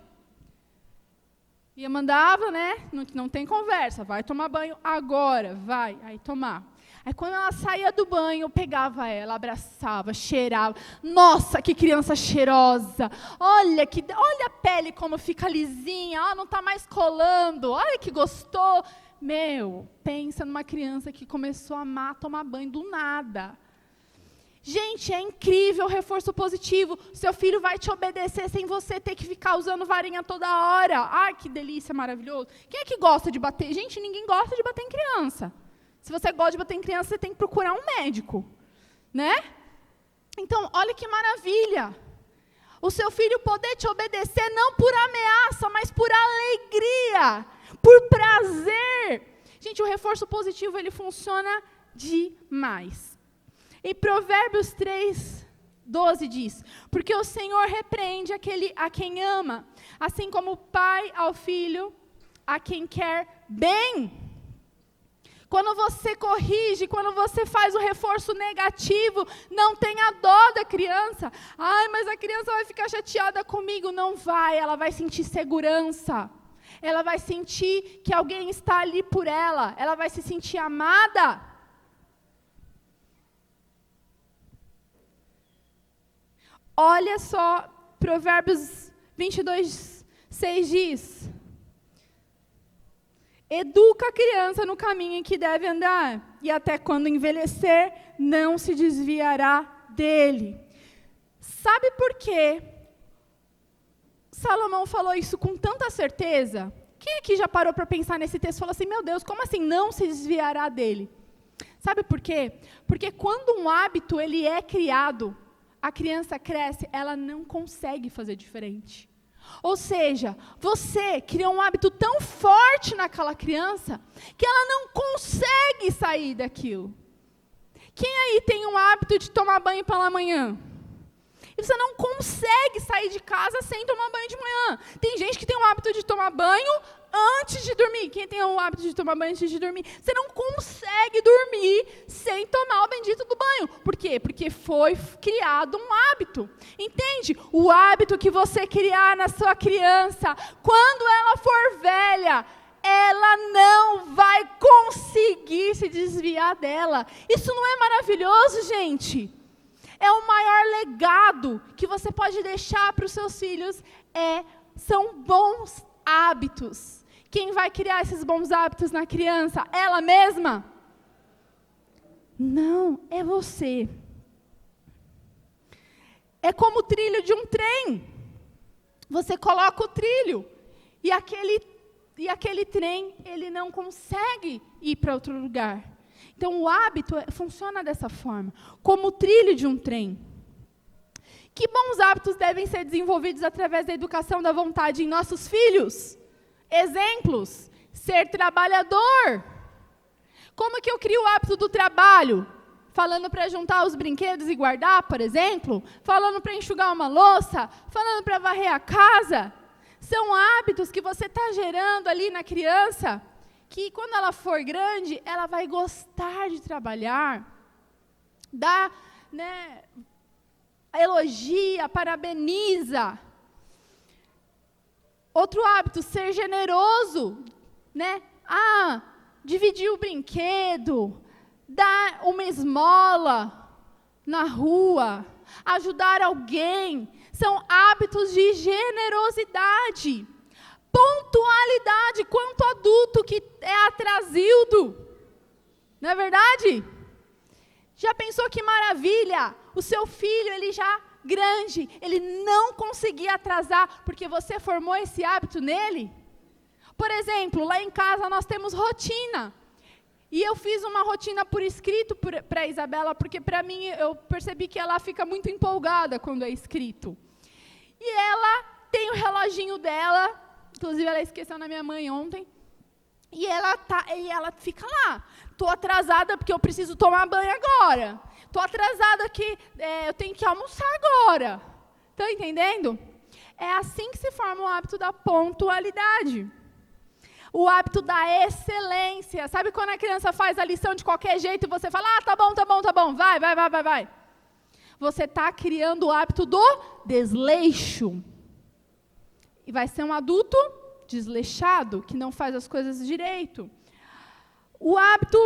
E eu mandava, né, não tem conversa, vai tomar banho agora, vai, aí tomar. Aí quando ela saía do banho, eu pegava ela, abraçava, cheirava. Nossa, que criança cheirosa. Olha a pele como fica lisinha, não está mais colando, olha que gostou. Pensa numa criança que começou a amar tomar banho do nada. Gente, é incrível o reforço positivo. Seu filho vai te obedecer sem você ter que ficar usando varinha toda hora. Ai, que delícia, maravilhoso. Quem é que gosta de bater? Gente, ninguém gosta de bater em criança. Se você gosta de bater em criança, você tem que procurar um médico, né? Então, olha que maravilha. O seu filho poder te obedecer não por ameaça, mas por alegria, por prazer. Gente, o reforço positivo, ele funciona demais. Em Provérbios 3:12 diz: porque o Senhor repreende aquele a quem ama, assim como o pai ao filho, a quem quer bem. Quando você corrige, quando você faz um reforço negativo, não tenha dó da criança. Ai, mas a criança vai ficar chateada comigo. Não vai, ela vai sentir segurança. Ela vai sentir que alguém está ali por ela. Ela vai se sentir amada. Olha só, Provérbios 22:6 diz: educa a criança no caminho em que deve andar, e até quando envelhecer, não se desviará dele. Sabe por quê Salomão falou isso com tanta certeza? Quem aqui já parou para pensar nesse texto e falou assim, meu Deus, como assim não se desviará dele? Sabe por quê? Porque quando um hábito ele é criado, a criança cresce, ela não consegue fazer diferente. Ou seja, você cria um hábito tão forte naquela criança que ela não consegue sair daquilo. Quem aí tem um hábito de tomar banho pela manhã? E você não consegue sair de casa sem tomar banho de manhã. Tem gente que tem o hábito de tomar banho antes de dormir. Quem tem o hábito de tomar banho antes de dormir? Você não consegue dormir sem tomar o bendito do banho. Por quê? Porque foi criado um hábito. Entende? O hábito que você criar na sua criança, quando ela for velha, ela não vai conseguir se desviar dela. Isso não é maravilhoso, gente? É o maior legado que você pode deixar para os seus filhos, são bons hábitos. Quem vai criar esses bons hábitos na criança? Ela mesma? Não, é você. É como o trilho de um trem. Você coloca o trilho e aquele trem, ele não consegue ir para outro lugar. Então, o hábito funciona dessa forma, como o trilho de um trem. Que bons hábitos devem ser desenvolvidos através da educação da vontade em nossos filhos? Exemplos: ser trabalhador. Como que eu crio o hábito do trabalho? Falando para juntar os brinquedos e guardar, por exemplo? Falando para enxugar uma louça? Falando para varrer a casa? São hábitos que você está gerando ali na criança, que quando ela for grande, ela vai gostar de trabalhar, elogia, parabeniza. Outro hábito, ser generoso, dividir o brinquedo, dar uma esmola na rua, ajudar alguém. São hábitos de generosidade. Pontualidade, quanto adulto que é atrasildo. Não é verdade? Já pensou que maravilha? O seu filho, ele já grande, ele não conseguia atrasar, porque você formou esse hábito nele? Por exemplo, lá em casa nós temos rotina. E eu fiz uma rotina por escrito para a Isabela, porque para mim, eu percebi que ela fica muito empolgada quando é escrito. E ela tem o reloginho dela. Inclusive, ela esqueceu na minha mãe ontem. E ela fica lá. Estou atrasada porque eu preciso tomar banho agora. Estou atrasada que eu tenho que almoçar agora. Estão entendendo? É assim que se forma o hábito da pontualidade. O hábito da excelência. Sabe quando a criança faz a lição de qualquer jeito e você fala, tá bom, vai. Você está criando o hábito do desleixo. E vai ser um adulto desleixado, que não faz as coisas direito. O hábito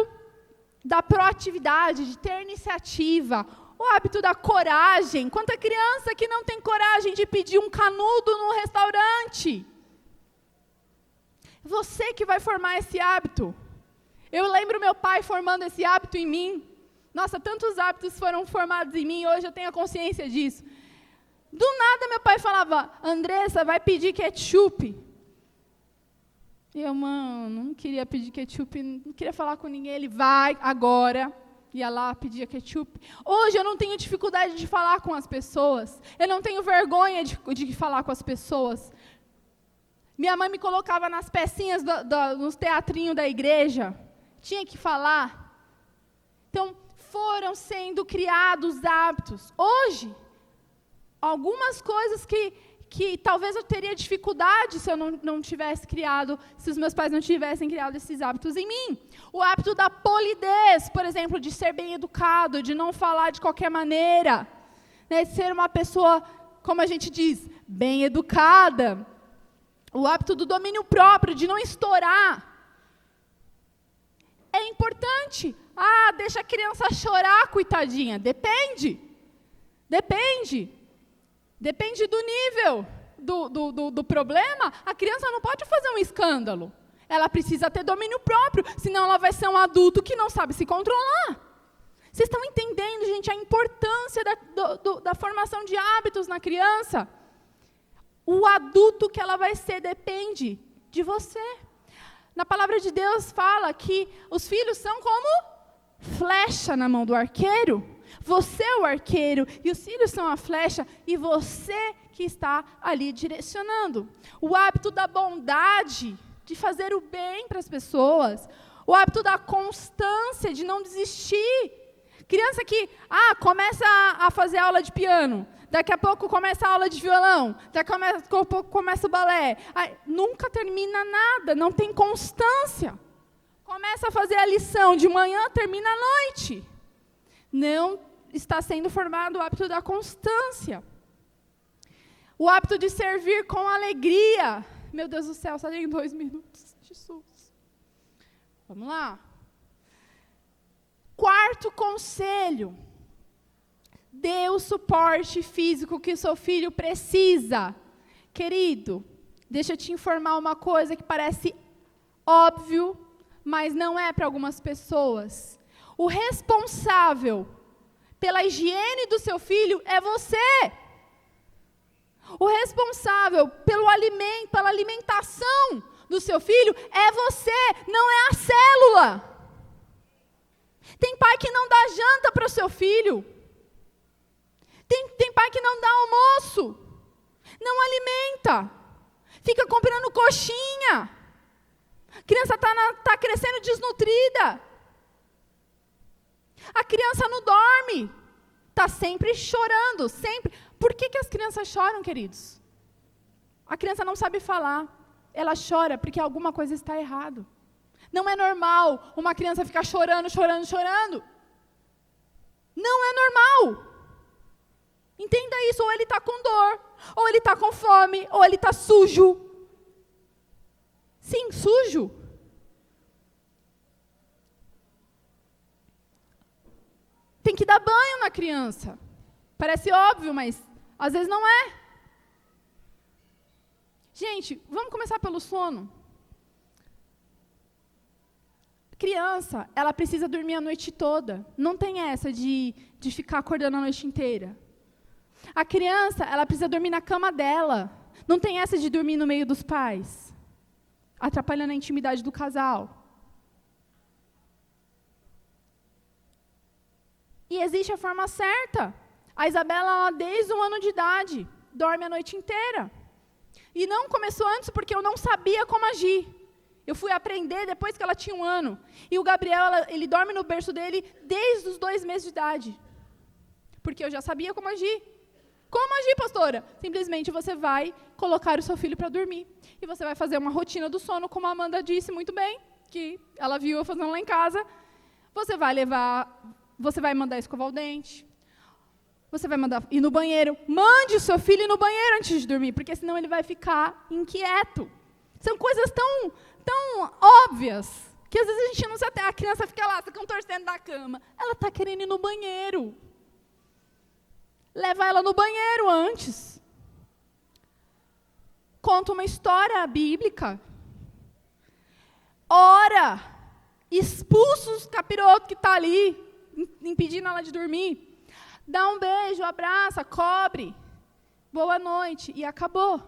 da proatividade, de ter iniciativa. O hábito da coragem. Quanta criança que não tem coragem de pedir um canudo no restaurante. Você que vai formar esse hábito. Eu lembro meu pai formando esse hábito em mim. Nossa, tantos hábitos foram formados em mim, hoje eu tenho a consciência disso. Do nada meu pai falava, Andressa, vai pedir ketchup. E eu, mano, não queria pedir ketchup, não queria falar com ninguém. Ele, vai, agora. Ia lá, pedia ketchup. Hoje eu não tenho dificuldade de falar com as pessoas. Eu não tenho vergonha de falar com as pessoas. Minha mãe me colocava nas pecinhas, nos teatrinhos da igreja. Tinha que falar. Então, foram sendo criados hábitos. Hoje, algumas coisas que talvez eu teria dificuldade se eu não tivesse criado, se os meus pais não tivessem criado esses hábitos em mim. O hábito da polidez, por exemplo, de ser bem educado, de não falar de qualquer maneira, né, de ser uma pessoa, como a gente diz, bem educada. O hábito do domínio próprio, de não estourar. É importante. Deixa a criança chorar, coitadinha. Depende. Depende do nível do problema. A criança não pode fazer um escândalo. Ela precisa ter domínio próprio, senão ela vai ser um adulto que não sabe se controlar. Vocês estão entendendo, gente, a importância da formação de hábitos na criança? O adulto que ela vai ser depende de você. Na palavra de Deus fala que os filhos são como flecha na mão do arqueiro. Você é o arqueiro e os filhos são a flecha e você que está ali direcionando. O hábito da bondade, de fazer o bem para as pessoas. O hábito da constância, de não desistir. Criança que começa a fazer aula de piano, daqui a pouco começa a aula de violão, daqui a pouco começa o balé. Nunca termina nada, não tem constância. Começa a fazer a lição de manhã, termina à noite. Não está sendo formado o hábito da constância. O hábito de servir com alegria. Meu Deus do céu, só tem 2 minutos. Jesus. Vamos lá. Quarto conselho. Dê o suporte físico que o seu filho precisa. Querido, deixa eu te informar uma coisa que parece óbvio, mas não é para algumas pessoas. O responsável pela higiene do seu filho é você. O responsável pelo alimento, pela alimentação do seu filho é você, não é a célula. Tem pai que não dá janta para o seu filho. Tem pai que não dá almoço. Não alimenta. Fica comprando coxinha. A criança está crescendo desnutrida. A criança não dorme. Está sempre chorando, sempre. Por que as crianças choram, queridos? A criança não sabe falar. Ela chora porque alguma coisa está errado. Não é normal uma criança ficar chorando. Não é normal. Entenda isso, ou ele está com dor, ou ele está com fome, ou ele está sujo. Sim, sujo. Tem que dar banho na criança. Parece óbvio, mas às vezes não é. Gente, vamos começar pelo sono. Criança, ela precisa dormir a noite toda. Não tem essa de ficar acordando a noite inteira. A criança, ela precisa dormir na cama dela. Não tem essa de dormir no meio dos pais, atrapalhando a intimidade do casal. E existe a forma certa. A Isabela, ela, desde 1 ano de idade, dorme a noite inteira. E não começou antes porque eu não sabia como agir. Eu fui aprender depois que ela tinha 1 ano. E o Gabriel, ele dorme no berço dele desde os 2 meses de idade. Porque eu já sabia como agir. Como agir, pastora? Simplesmente você vai colocar o seu filho para dormir. E você vai fazer uma rotina do sono, como a Amanda disse muito bem, que ela viu eu fazendo lá em casa. Você vai mandar escovar o dente. Você vai mandar ir no banheiro. Mande o seu filho ir no banheiro antes de dormir, porque senão ele vai ficar inquieto. São coisas tão óbvias, que às vezes a gente não se atenta. A criança fica lá, se contorcendo da cama. Ela está querendo ir no banheiro. Leva ela no banheiro antes. Conta uma história bíblica. Ora. Expulsa os capirotos que estão ali, impedindo ela de dormir. Dá um beijo, abraça, cobre. Boa noite. E acabou.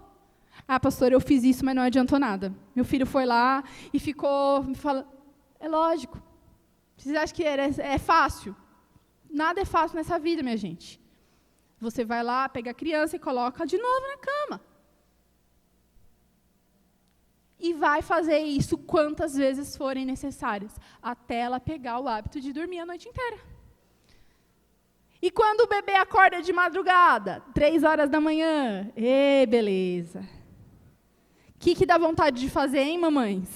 Pastora, eu fiz isso, mas não adiantou nada. Meu filho foi lá e ficou me falando. É lógico. Vocês acham que é fácil? Nada é fácil nessa vida, minha gente. Você vai lá, pega a criança e coloca de novo na cama. E vai fazer isso quantas vezes forem necessárias, até ela pegar o hábito de dormir a noite inteira. E quando o bebê acorda de madrugada, 3 horas da manhã, beleza. O que dá vontade de fazer, hein, mamães?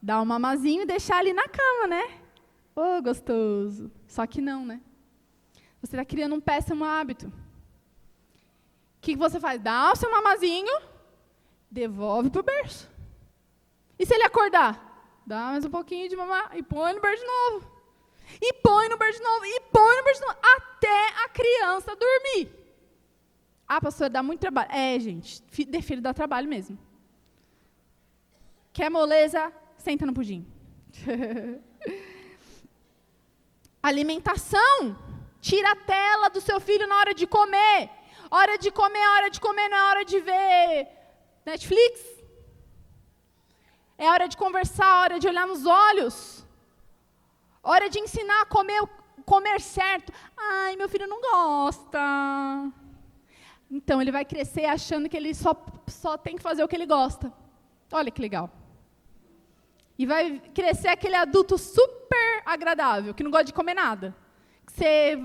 Dar um mamazinho e deixar ali na cama, né? Oh, gostoso. Só que não, né? Você está criando um péssimo hábito. O que você faz? Dá o seu mamazinho, devolve para o berço. E se ele acordar? Dá mais um pouquinho de mamar e põe no berço de novo. E põe no berço de novo, e põe no berço de novo, até a criança dormir. Ah, pastora, dá muito trabalho. Gente, filho dá trabalho mesmo. Quer moleza? Senta no pudim. Alimentação. Tira a tela do seu filho na hora de comer. Hora de comer não é hora de ver Netflix. É hora de conversar, hora de olhar nos olhos. Hora de ensinar a comer certo. Ai, meu filho não gosta. Então, ele vai crescer achando que ele só tem que fazer o que ele gosta. Olha que legal. E vai crescer aquele adulto super agradável, que não gosta de comer nada. Você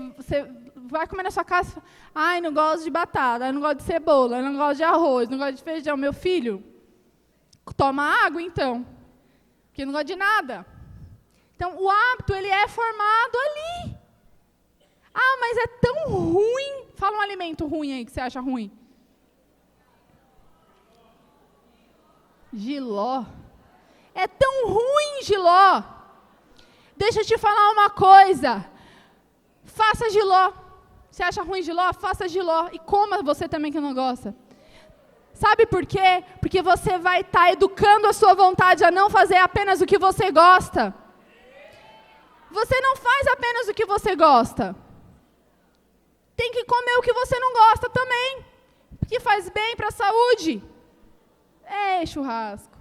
vai comer na sua casa e fala, ai, não gosto de batata, não gosto de cebola, não gosto de arroz, não gosto de feijão. Meu filho, toma água então, porque não gosta de nada. Então, o hábito, ele é formado ali. Ah, mas é tão ruim. Fala um alimento ruim aí que você acha ruim. Jiló. É tão ruim, jiló. Deixa eu te falar uma coisa. Faça jiló. Você acha ruim jiló? Faça jiló. E coma você também que não gosta. Sabe por quê? Porque você vai estar educando a sua vontade a não fazer apenas o que você gosta. Você não faz apenas o que você gosta. Tem que comer o que você não gosta também. Porque faz bem para a saúde. Churrasco.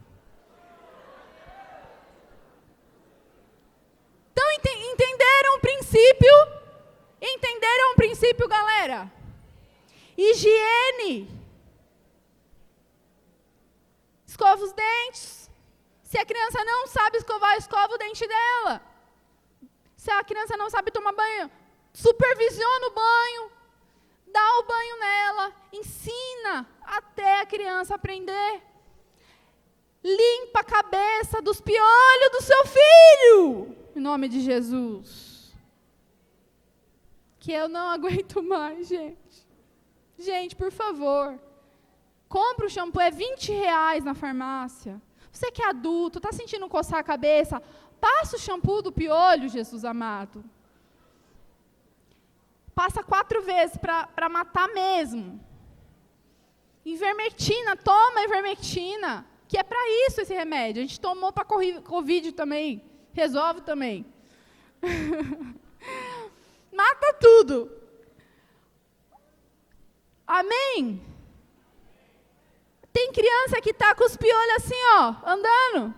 Então, entenderam o princípio? Entenderam o princípio, galera? Higiene. Escova os dentes. Se a criança não sabe escovar, escova o dente dela. Se a criança não sabe tomar banho, supervisiona o banho, dá o banho nela, ensina até a criança aprender. Limpa a cabeça dos piolhos do seu filho, em nome de Jesus. Que eu não aguento mais, gente. Gente, por favor, compra o shampoo, é R$20 na farmácia. Você que é adulto, está sentindo coçar a cabeça, passa o shampoo do piolho, Jesus amado. Passa 4 vezes para matar mesmo. Ivermectina, toma ivermectina, que é para isso esse remédio. A gente tomou para Covid também, resolve também. Mata tudo. Amém? Tem criança que está com os piolhos assim, andando.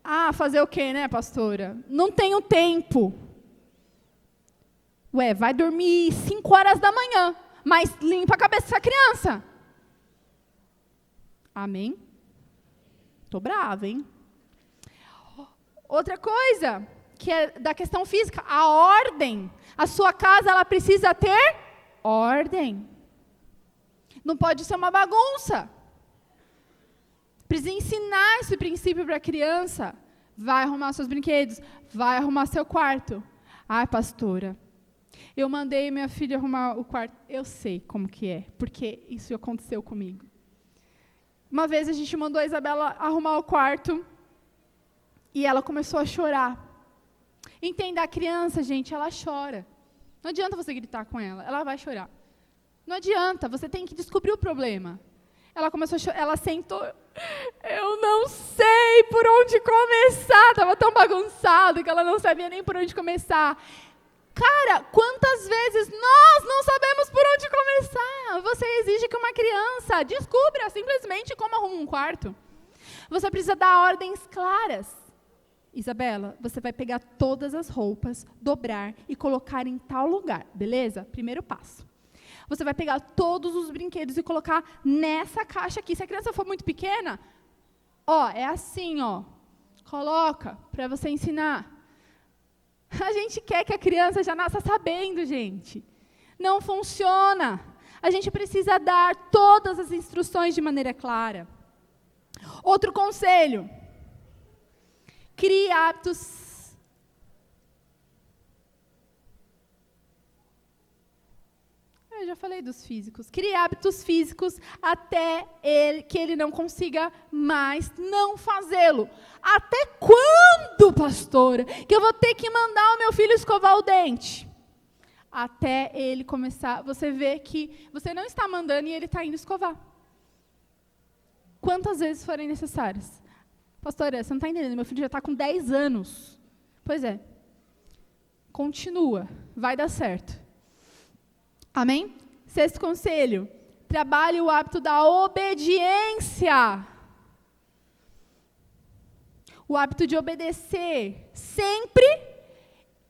Ah, fazer o quê, né, pastora? Não tenho tempo. Vai dormir 5 horas da manhã, mas limpa a cabeça dessa criança. Amém? Tô brava, hein? Outra coisa, que é da questão física, a ordem. A sua casa, ela precisa ter ordem. Não pode ser uma bagunça. Precisa ensinar esse princípio para a criança. Vai arrumar seus brinquedos, vai arrumar seu quarto. Ai, pastora, eu mandei minha filha arrumar o quarto. Eu sei como que é, porque isso aconteceu comigo. Uma vez a gente mandou a Isabela arrumar o quarto e ela começou a chorar. Entenda, a criança, gente, ela chora. Não adianta você gritar com ela vai chorar. Não adianta, você tem que descobrir o problema. Ela começou a chorar, ela sentou, eu não sei por onde começar, estava tão bagunçado que ela não sabia nem por onde começar. Cara, quantas vezes nós não sabemos por onde começar? Você exige que uma criança descubra simplesmente como arruma um quarto. Você precisa dar ordens claras. Isabela, você vai pegar todas as roupas, dobrar e colocar em tal lugar, beleza? Primeiro passo. Você vai pegar todos os brinquedos e colocar nessa caixa aqui. Se a criança for muito pequena, é assim, coloca para você ensinar. A gente quer que a criança já nasça sabendo, gente. Não funciona. A gente precisa dar todas as instruções de maneira clara. Outro conselho. Crie hábitos. Eu já falei dos físicos. Crie hábitos físicos até que ele não consiga mais não fazê-lo. Até quando, pastora, que eu vou ter que mandar o meu filho escovar o dente? Até ele começar, você vê que você não está mandando e ele está indo escovar. Quantas vezes forem necessárias? Pastora, você não está entendendo, meu filho já está com 10 anos. Pois é. Continua, vai dar certo. Amém? 6º conselho, trabalhe o hábito da obediência. O hábito de obedecer sempre,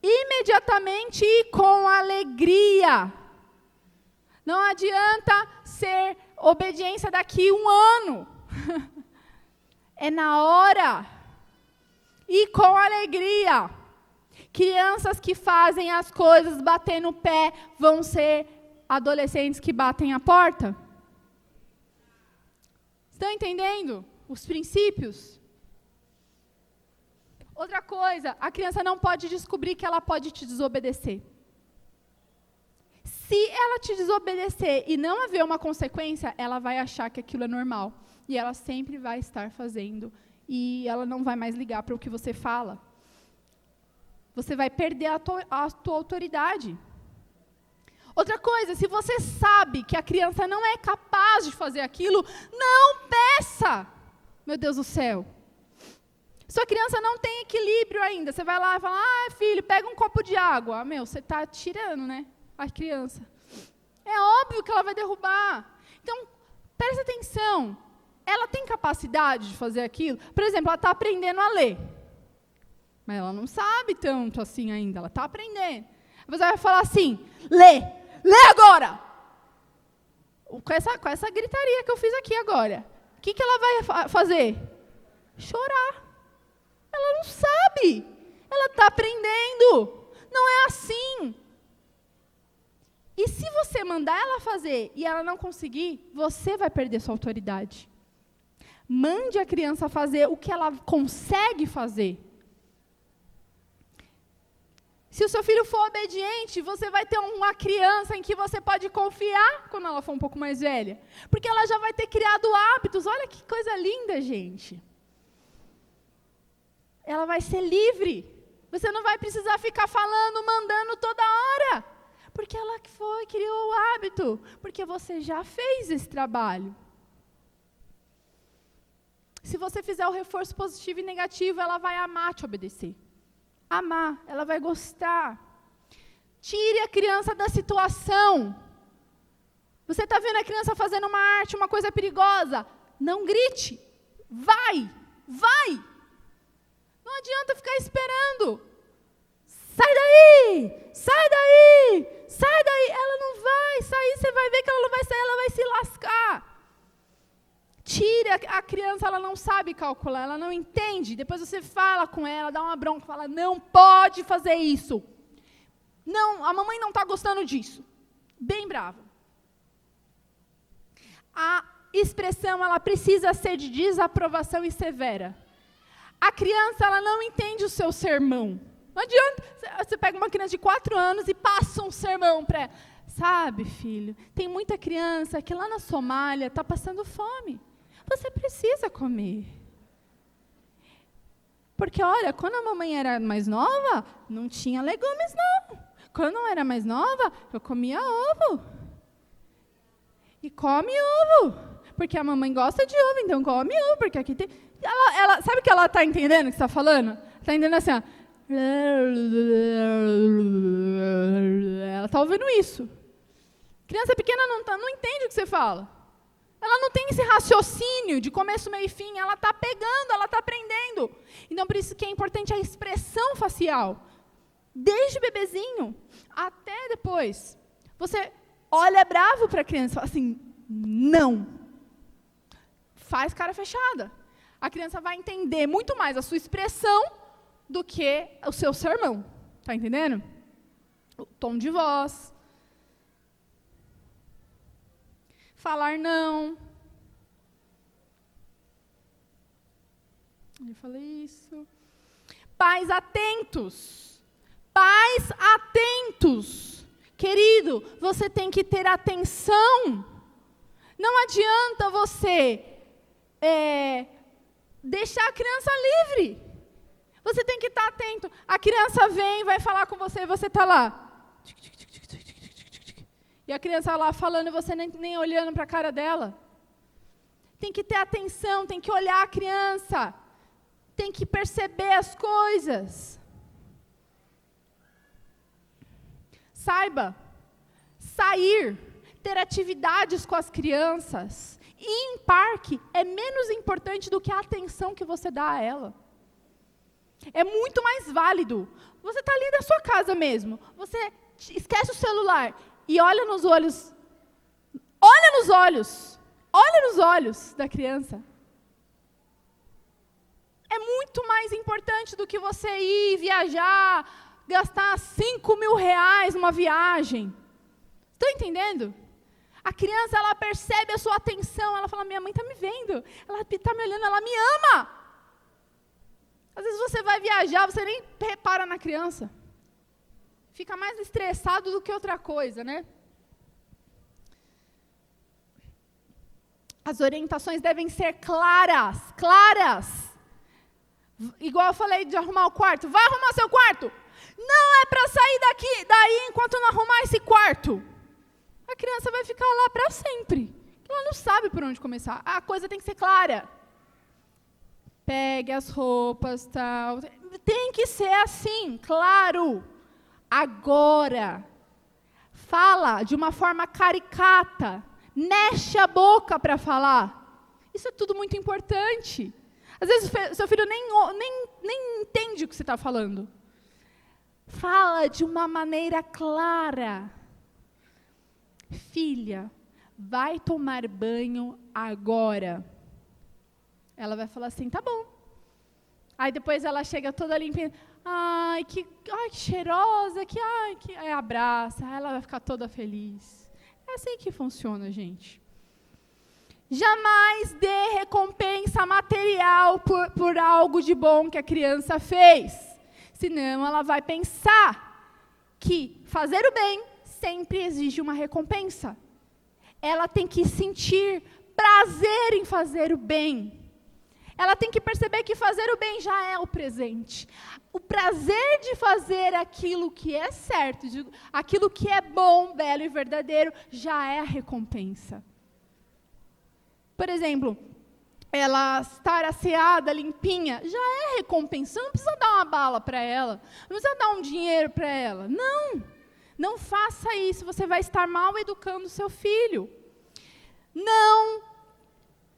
imediatamente e com alegria. Não adianta ser obediência daqui 1 ano. É na hora e com alegria. Crianças que fazem as coisas batendo o pé vão ser adolescentes que batem a porta? Estão entendendo os princípios? Outra coisa, a criança não pode descobrir que ela pode te desobedecer. Se ela te desobedecer e não haver uma consequência, ela vai achar que aquilo é normal. E ela sempre vai estar fazendo. E ela não vai mais ligar para o que você fala. Você vai perder a tua autoridade. Outra coisa, se você sabe que a criança não é capaz de fazer aquilo, não peça. Meu Deus do céu. Sua criança não tem equilíbrio ainda. Você vai lá e fala, filho, pega um copo de água. Você está tirando, né? A criança. É óbvio que ela vai derrubar. Então, preste atenção. Ela tem capacidade de fazer aquilo? Por exemplo, ela está aprendendo a ler. Mas ela não sabe tanto assim ainda, ela está aprendendo. Você vai falar assim, lê agora! Com essa gritaria que eu fiz aqui agora. O que ela vai fazer? Chorar. Ela não sabe. Ela está aprendendo. Não é assim. E se você mandar ela fazer e ela não conseguir, você vai perder sua autoridade. Mande a criança fazer o que ela consegue fazer. Se o seu filho for obediente, você vai ter uma criança em que você pode confiar quando ela for um pouco mais velha. Porque ela já vai ter criado hábitos. Olha que coisa linda, gente. Ela vai ser livre. Você não vai precisar ficar falando, mandando toda hora. Porque ela criou o hábito. Porque você já fez esse trabalho. Se você fizer o reforço positivo e negativo, ela vai amar te obedecer. Amar, ela vai gostar. Tire a criança da situação. Você está vendo a criança fazendo uma arte, uma coisa perigosa. Não grite. Vai. Não adianta ficar esperando. Sai daí. Ela não vai sair, você vai ver que ela não vai sair, ela vai se lascar. Tire a criança, ela não sabe calcular, ela não entende. Depois você fala com ela, dá uma bronca, fala, não pode fazer isso. Não, a mamãe não está gostando disso. Bem brava. A expressão, ela precisa ser de desaprovação e severa. A criança, ela não entende o seu sermão. Não adianta, você pega uma criança de 4 anos e passa um sermão para ela. Sabe, filho, tem muita criança que lá na Somália está passando fome. Você precisa comer. Porque, olha, quando a mamãe era mais nova, não tinha legumes, não. Quando eu era mais nova, eu comia ovo. E come ovo. Porque a mamãe gosta de ovo, então come ovo. Porque aqui tem... Ela, sabe o que ela está entendendo que você está falando? Está entendendo assim, ó. Ela está ouvindo isso. Criança pequena não entende o que você fala. Ela não tem esse raciocínio de começo, meio e fim. Ela está pegando, ela está aprendendo. Então, por isso que é importante a expressão facial. Desde bebezinho até depois. Você olha bravo para a criança, fala assim, não. Faz cara fechada. A criança vai entender muito mais a sua expressão do que o seu sermão. Está entendendo? O tom de voz. Falar não. Eu falei isso. Pais atentos. Pais atentos. Querido, você tem que ter atenção. Não adianta você deixar a criança livre. Você tem que estar atento. A criança vem, vai falar com você, e você está lá. E a criança lá falando, e você nem olhando para a cara dela. Tem que ter atenção, tem que olhar a criança. Tem que perceber as coisas. Saiba, sair, ter atividades com as crianças, ir em parque é menos importante do que a atenção que você dá a ela. É muito mais válido. Você está ali na sua casa mesmo, você esquece o celular e olha nos olhos da criança. É muito mais importante do que você ir viajar, gastar 5 mil reais numa viagem. Estão entendendo? A criança, ela percebe a sua atenção, ela fala, minha mãe está me vendo, ela está me olhando, ela me ama. Às vezes você vai viajar, você nem repara na criança. Fica mais estressado do que outra coisa, né? As orientações devem ser claras. Igual eu falei de arrumar o quarto. Vai arrumar seu quarto. Não é para sair daí enquanto não arrumar esse quarto. A criança vai ficar lá para sempre. Ela não sabe por onde começar. A coisa tem que ser clara. Pegue as roupas, tal. Tem que ser assim, claro. Agora, fala de uma forma caricata. Mexe a boca para falar. Isso é tudo muito importante. Às vezes seu filho nem entende o que você está falando. Fala de uma maneira clara. Filha, vai tomar banho agora. Ela vai falar assim, tá bom. Aí depois ela chega toda limpinha. Ai, que cheirosa, aí abraça. Aí ela vai ficar toda feliz. É assim que funciona, gente. Jamais dê recompensa material por algo de bom que a criança fez. Senão ela vai pensar que fazer o bem sempre exige uma recompensa. Ela tem que sentir prazer em fazer o bem. Ela tem que perceber que fazer o bem já é o presente. O prazer de fazer aquilo que é certo, aquilo que é bom, belo e verdadeiro, já é a recompensa. Por exemplo, ela estar asseada, limpinha, já é recompensa. Você não precisa dar uma bala para ela, não precisa dar um dinheiro para ela. Não faça isso, você vai estar mal educando seu filho. Não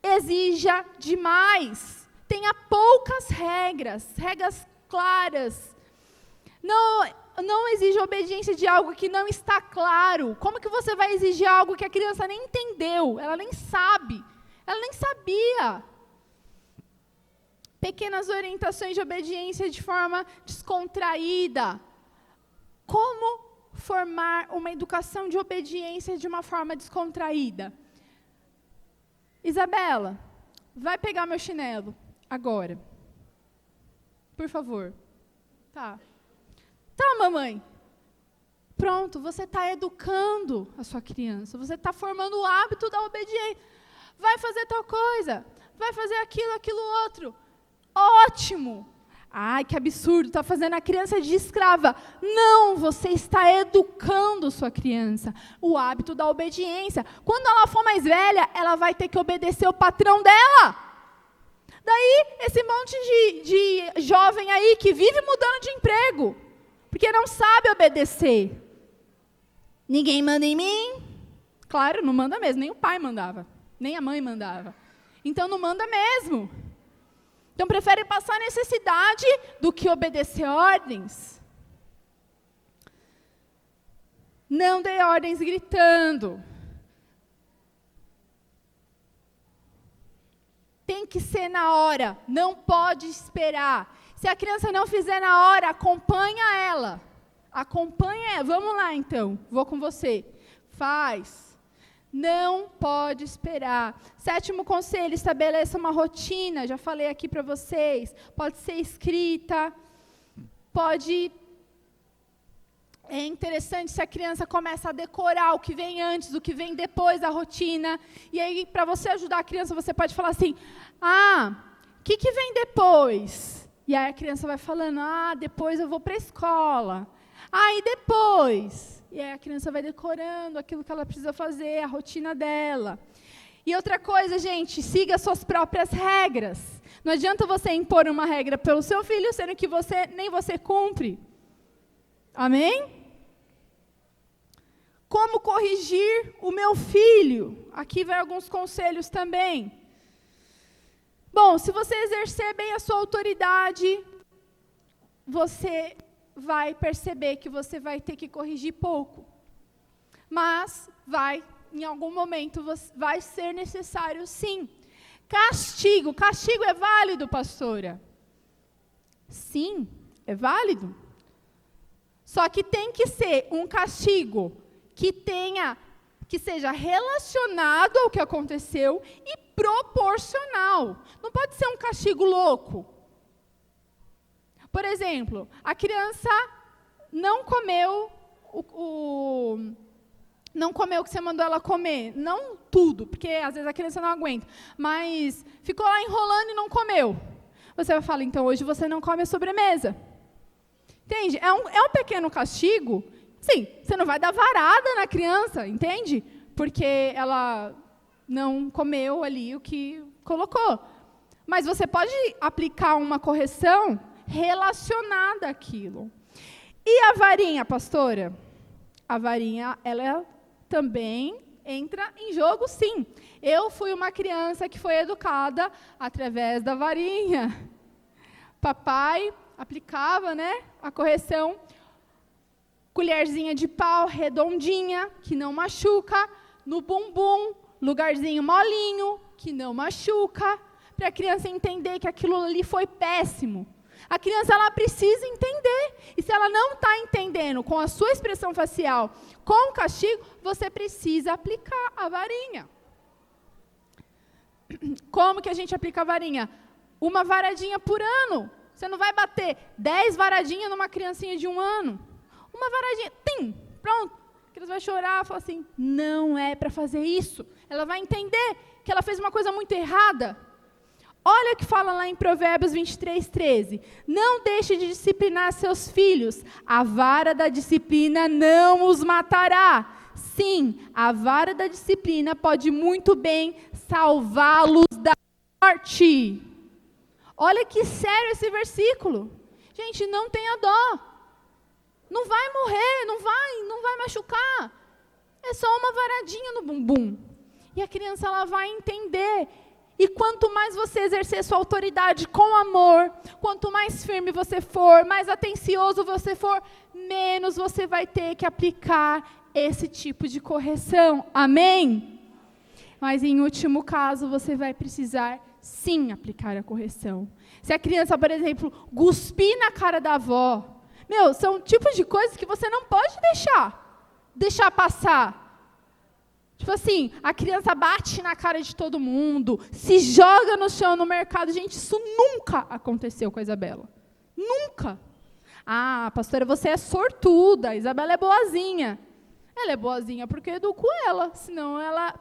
exija demais. Tenha poucas regras claras. Não exija obediência de algo que não está claro. Como que você vai exigir algo que a criança nem entendeu? Ela nem sabe. Ela nem sabia. Pequenas orientações de obediência de forma descontraída. Como formar uma educação de obediência de uma forma descontraída? Isabela, vai pegar meu chinelo agora. Por favor. Tá, mamãe. Pronto, você está educando a sua criança. Você está formando o hábito da obediência. Vai fazer tal coisa. Vai fazer aquilo outro. Ótimo. Ai, que absurdo, está fazendo a criança de escrava. Não, você está educando sua criança. O hábito da obediência. Quando ela for mais velha, ela vai ter que obedecer o patrão dela. Daí, esse monte de jovem aí que vive mudando de emprego, porque não sabe obedecer. Ninguém manda em mim. Claro, não manda mesmo, nem o pai mandava, nem a mãe mandava. Então, não manda mesmo. Então, prefere passar necessidade do que obedecer ordens. Não dê ordens gritando. Tem que ser na hora, não pode esperar. Se a criança não fizer na hora, acompanha ela. Acompanha ela. Vamos lá, então. Vou com você. Faz. Não pode esperar. 7º conselho, estabeleça uma rotina. Já falei aqui para vocês. Pode ser escrita. Pode... É interessante se a criança começa a decorar o que vem antes, o que vem depois da rotina. E aí, para você ajudar a criança, você pode falar assim, o que vem depois? E aí a criança vai falando, depois eu vou para a escola. E depois? E aí a criança vai decorando aquilo que ela precisa fazer, a rotina dela. E outra coisa, gente, siga suas próprias regras. Não adianta você impor uma regra pelo seu filho, sendo que nem você cumpre. Amém? Como corrigir o meu filho? Aqui vai alguns conselhos também. Bom, se você exercer bem a sua autoridade, você vai perceber que você vai ter que corrigir pouco. Mas em algum momento, vai ser necessário sim. Castigo. Castigo é válido, pastora? Sim, é válido. Só que tem que ser um castigo que seja relacionado ao que aconteceu e proporcional. Não pode ser um castigo louco. Por exemplo, a criança não comeu não comeu o que você mandou ela comer. Não tudo, porque às vezes a criança não aguenta. Mas ficou lá enrolando e não comeu. Você vai falar, então hoje você não come a sobremesa. Entende? É um pequeno castigo. Sim, você não vai dar varada na criança, entende? Porque ela não comeu ali o que colocou. Mas você pode aplicar uma correção relacionada àquilo. E a varinha, pastora? A varinha, ela também entra em jogo, sim. Eu fui uma criança que foi educada através da varinha. Papai aplicava, a correção, colherzinha de pau redondinha, que não machuca, no bumbum, lugarzinho molinho, que não machuca, para a criança entender que aquilo ali foi péssimo. A criança, ela precisa entender, e se ela não está entendendo com a sua expressão facial, com o castigo, você precisa aplicar a varinha. Como que a gente aplica a varinha? Uma varadinha por ano. Você não vai bater 10 varadinhas numa criancinha de 1 ano. Uma varadinha, pronto. A criança vai chorar, fala assim, não é para fazer isso. Ela vai entender que ela fez uma coisa muito errada. Olha o que fala lá em Provérbios 23:13. Não deixe de disciplinar seus filhos. A vara da disciplina não os matará. Sim, a vara da disciplina pode muito bem salvá-los da morte. Olha que sério esse versículo. Gente, não tenha dó. Não vai morrer, não vai machucar. É só uma varadinha no bumbum. E a criança, ela vai entender. E quanto mais você exercer sua autoridade com amor, quanto mais firme você for, mais atencioso você for, menos você vai ter que aplicar esse tipo de correção. Amém? Mas em último caso, você vai precisar sim aplicar a correção. Se a criança, por exemplo, cuspir na cara da avó, são tipos de coisas que você não pode deixar passar. Tipo assim, a criança bate na cara de todo mundo, se joga no chão no mercado. Gente, isso nunca aconteceu com a Isabela. Nunca. Pastora, você é sortuda, a Isabela é boazinha. Ela é boazinha porque eu educo ela,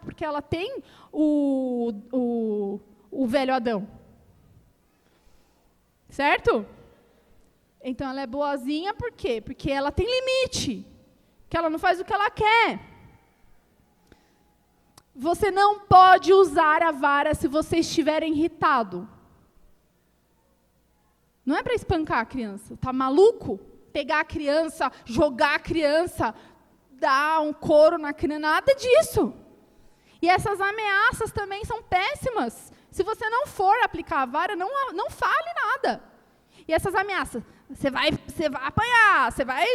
porque ela tem o velho Adão. Certo? Então ela é boazinha por quê? Porque ela tem limite, que ela não faz o que ela quer. Você não pode usar a vara se você estiver irritado. Não é para espancar a criança. Tá maluco? Pegar a criança, jogar a criança, dar um couro na criança, nada disso. E essas ameaças também são péssimas. Se você não for aplicar a vara, não fale nada. E essas ameaças, você vai apanhar, você vai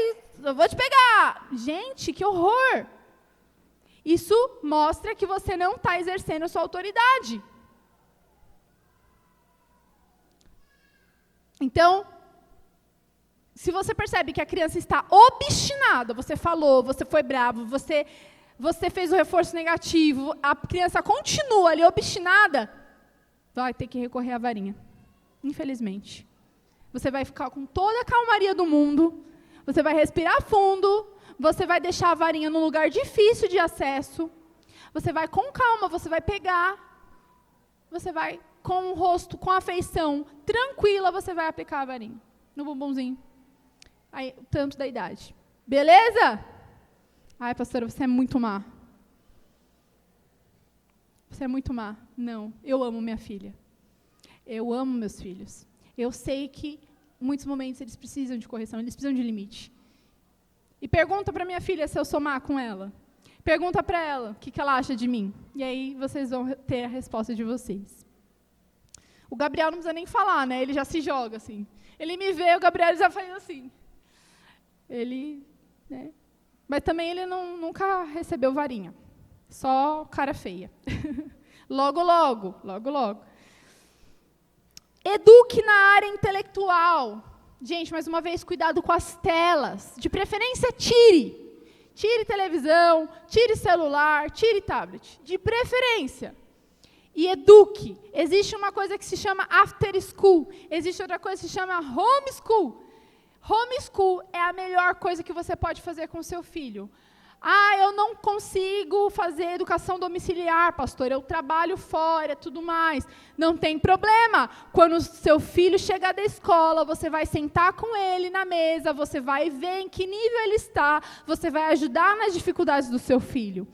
eu vou te pegar. Gente, que horror. Isso mostra que você não está exercendo a sua autoridade. Então, se você percebe que a criança está obstinada, você falou, você foi bravo, você fez o reforço negativo, a criança continua ali obstinada, vai ter que recorrer à varinha. Infelizmente. Você vai ficar com toda a calmaria do mundo, você vai respirar fundo, você vai deixar a varinha num lugar difícil de acesso, você vai com calma, você vai pegar, você vai com o rosto, com afeição tranquila, você vai aplicar a varinha no bumbumzinho. Aí, tanto da idade. Beleza? Ai, pastora, você é muito má. Você é muito má. Não, eu amo minha filha. Eu amo meus filhos. Eu sei que, em muitos momentos, eles precisam de correção, eles precisam de limite. E pergunta para minha filha se eu sou má com ela. Pergunta para ela o que ela acha de mim. E aí, vocês vão ter a resposta de vocês. O Gabriel não precisa nem falar, né? Ele já se joga, assim. Ele me vê, o Gabriel já faz assim. Ele, né? Mas também ele nunca recebeu varinha. Só cara feia. Logo, logo. Eduque na área intelectual. Gente, mais uma vez, cuidado com as telas. De preferência, tire. Tire televisão, tire celular, tire tablet. De preferência. E eduque. Existe uma coisa que se chama after school. Existe outra coisa que se chama homeschool. Homeschool é a melhor coisa que você pode fazer com o seu filho. Ah, eu não consigo fazer educação domiciliar, pastor, eu trabalho fora, tudo mais. Não tem problema. Quando o seu filho chegar da escola, você vai sentar com ele na mesa, você vai ver em que nível ele está, você vai ajudar nas dificuldades do seu filho.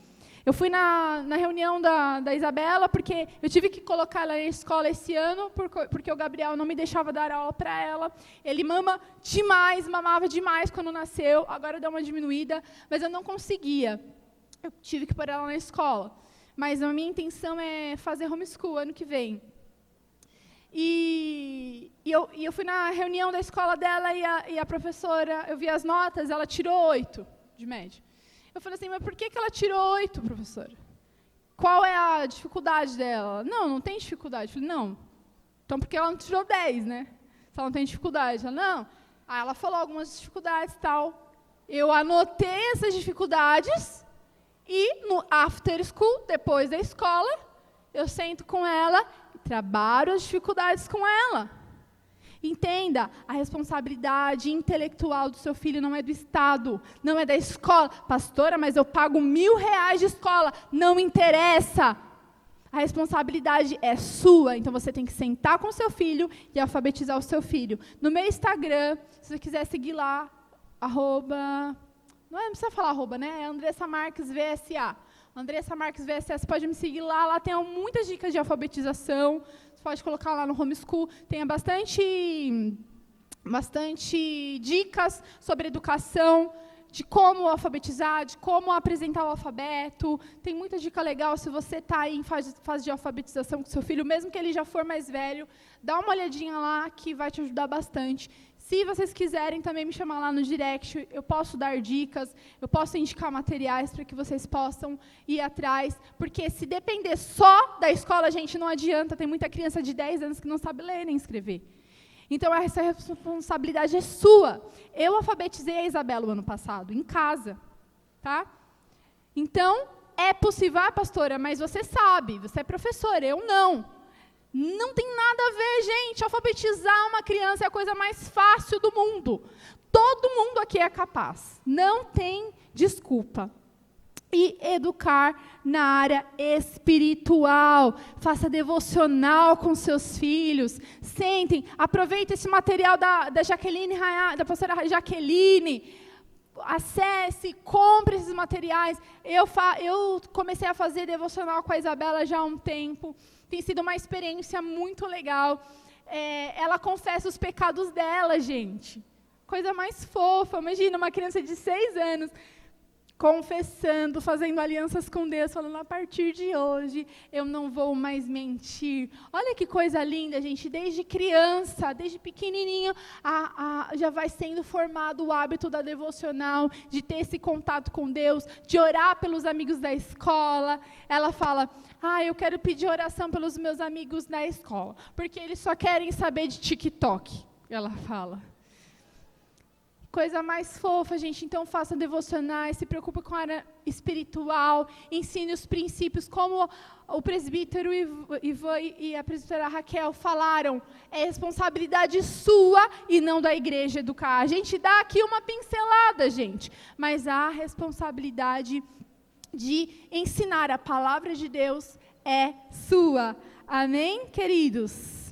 Eu fui na reunião da Isabela, porque eu tive que colocar ela na escola esse ano, porque o Gabriel não me deixava dar aula para ela. Ele mamava demais quando nasceu, agora deu uma diminuída, mas eu não conseguia. Eu tive que pôr ela na escola. Mas a minha intenção é fazer homeschool ano que vem. E eu fui na reunião da escola dela e a professora, eu vi as notas, ela tirou 8 de média. Eu falei assim, mas por que ela tirou 8, professora? Qual é a dificuldade dela? Não tem dificuldade. Eu falei, não. Então, por que ela não tirou 10, né? Se ela não tem dificuldade. Ela, não. Aí ela falou algumas dificuldades e tal. Eu anotei essas dificuldades e no after school, depois da escola, eu sento com ela e trabalho as dificuldades com ela. Entenda, a responsabilidade intelectual do seu filho não é do Estado, não é da escola. Pastora, mas eu pago R$1.000 de escola. Não interessa. A responsabilidade é sua. Então, você tem que sentar com o seu filho e alfabetizar o seu filho. No meu Instagram, se você quiser seguir lá, não precisa falar arroba, né? É Andressa Marques VSA. Andressa Marques VSA, você pode me seguir lá. Lá tem muitas dicas de alfabetização. Pode colocar lá no homeschool, tem bastante dicas sobre educação, de como alfabetizar, de como apresentar o alfabeto. Tem muita dica legal se você está aí em fase de alfabetização com seu filho, mesmo que ele já for mais velho, dá uma olhadinha lá que vai te ajudar bastante. Se vocês quiserem também me chamar lá no direct, eu posso dar dicas, eu posso indicar materiais para que vocês possam ir atrás, porque se depender só da escola, gente, não adianta, tem muita criança de 10 anos que não sabe ler nem escrever. Então, essa responsabilidade é sua. Eu alfabetizei a Isabela o ano passado, em casa. Tá? Então, é possível, pastora, mas você sabe, você é professora, eu não. Não tem nada a ver, gente. Alfabetizar uma criança é a coisa mais fácil do mundo. Todo mundo aqui é capaz. Não tem desculpa. E educar na área espiritual. Faça devocional com seus filhos. Sentem, aproveitem esse material da Jaqueline, da pastora Jaqueline. Acesse, compre esses materiais. Eu comecei a fazer devocional com a Isabela já há um tempo. Tem sido uma experiência muito legal. Ela confessa os pecados dela, gente. Coisa mais fofa. Imagina, uma criança de 6 anos confessando, fazendo alianças com Deus, falando, a partir de hoje, eu não vou mais mentir. Olha que coisa linda, gente, desde criança, desde pequenininho, já vai sendo formado o hábito da devocional, de ter esse contato com Deus, de orar pelos amigos da escola. Ela fala, eu quero pedir oração pelos meus amigos da escola, porque eles só querem saber de TikTok, ela fala. Coisa mais fofa, gente. Então, faça devocionais, se preocupe com a área espiritual, ensine os princípios, como o presbítero Ivan e a presbítera Raquel falaram, é responsabilidade sua e não da igreja educar. A gente dá aqui uma pincelada, gente, mas a responsabilidade de ensinar a palavra de Deus é sua. Amém, queridos?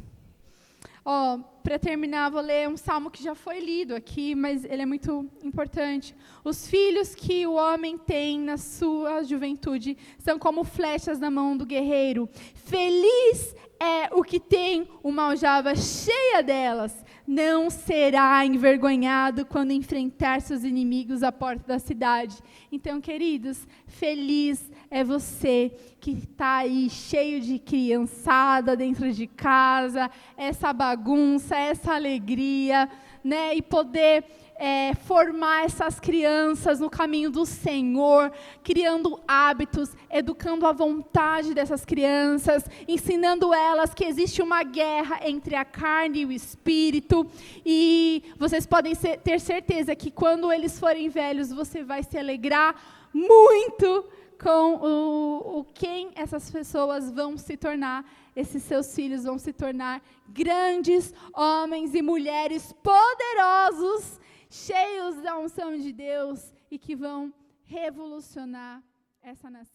Para terminar, vou ler um salmo que já foi lido aqui, mas ele é muito importante. Os filhos que o homem tem na sua juventude são como flechas na mão do guerreiro. Feliz é o que tem uma aljava cheia delas. Não será envergonhado quando enfrentar seus inimigos à porta da cidade. Então, queridos, feliz é você que está aí cheio de criançada dentro de casa, essa bagunça, essa alegria, né? E poder formar essas crianças no caminho do Senhor, criando hábitos, educando a vontade dessas crianças, ensinando elas que existe uma guerra entre a carne e o espírito, e vocês podem ter certeza que quando eles forem velhos, você vai se alegrar muito com o quem essas pessoas vão se tornar. Esses seus filhos vão se tornar grandes homens e mulheres poderosos, cheios da unção de Deus e que vão revolucionar essa nação.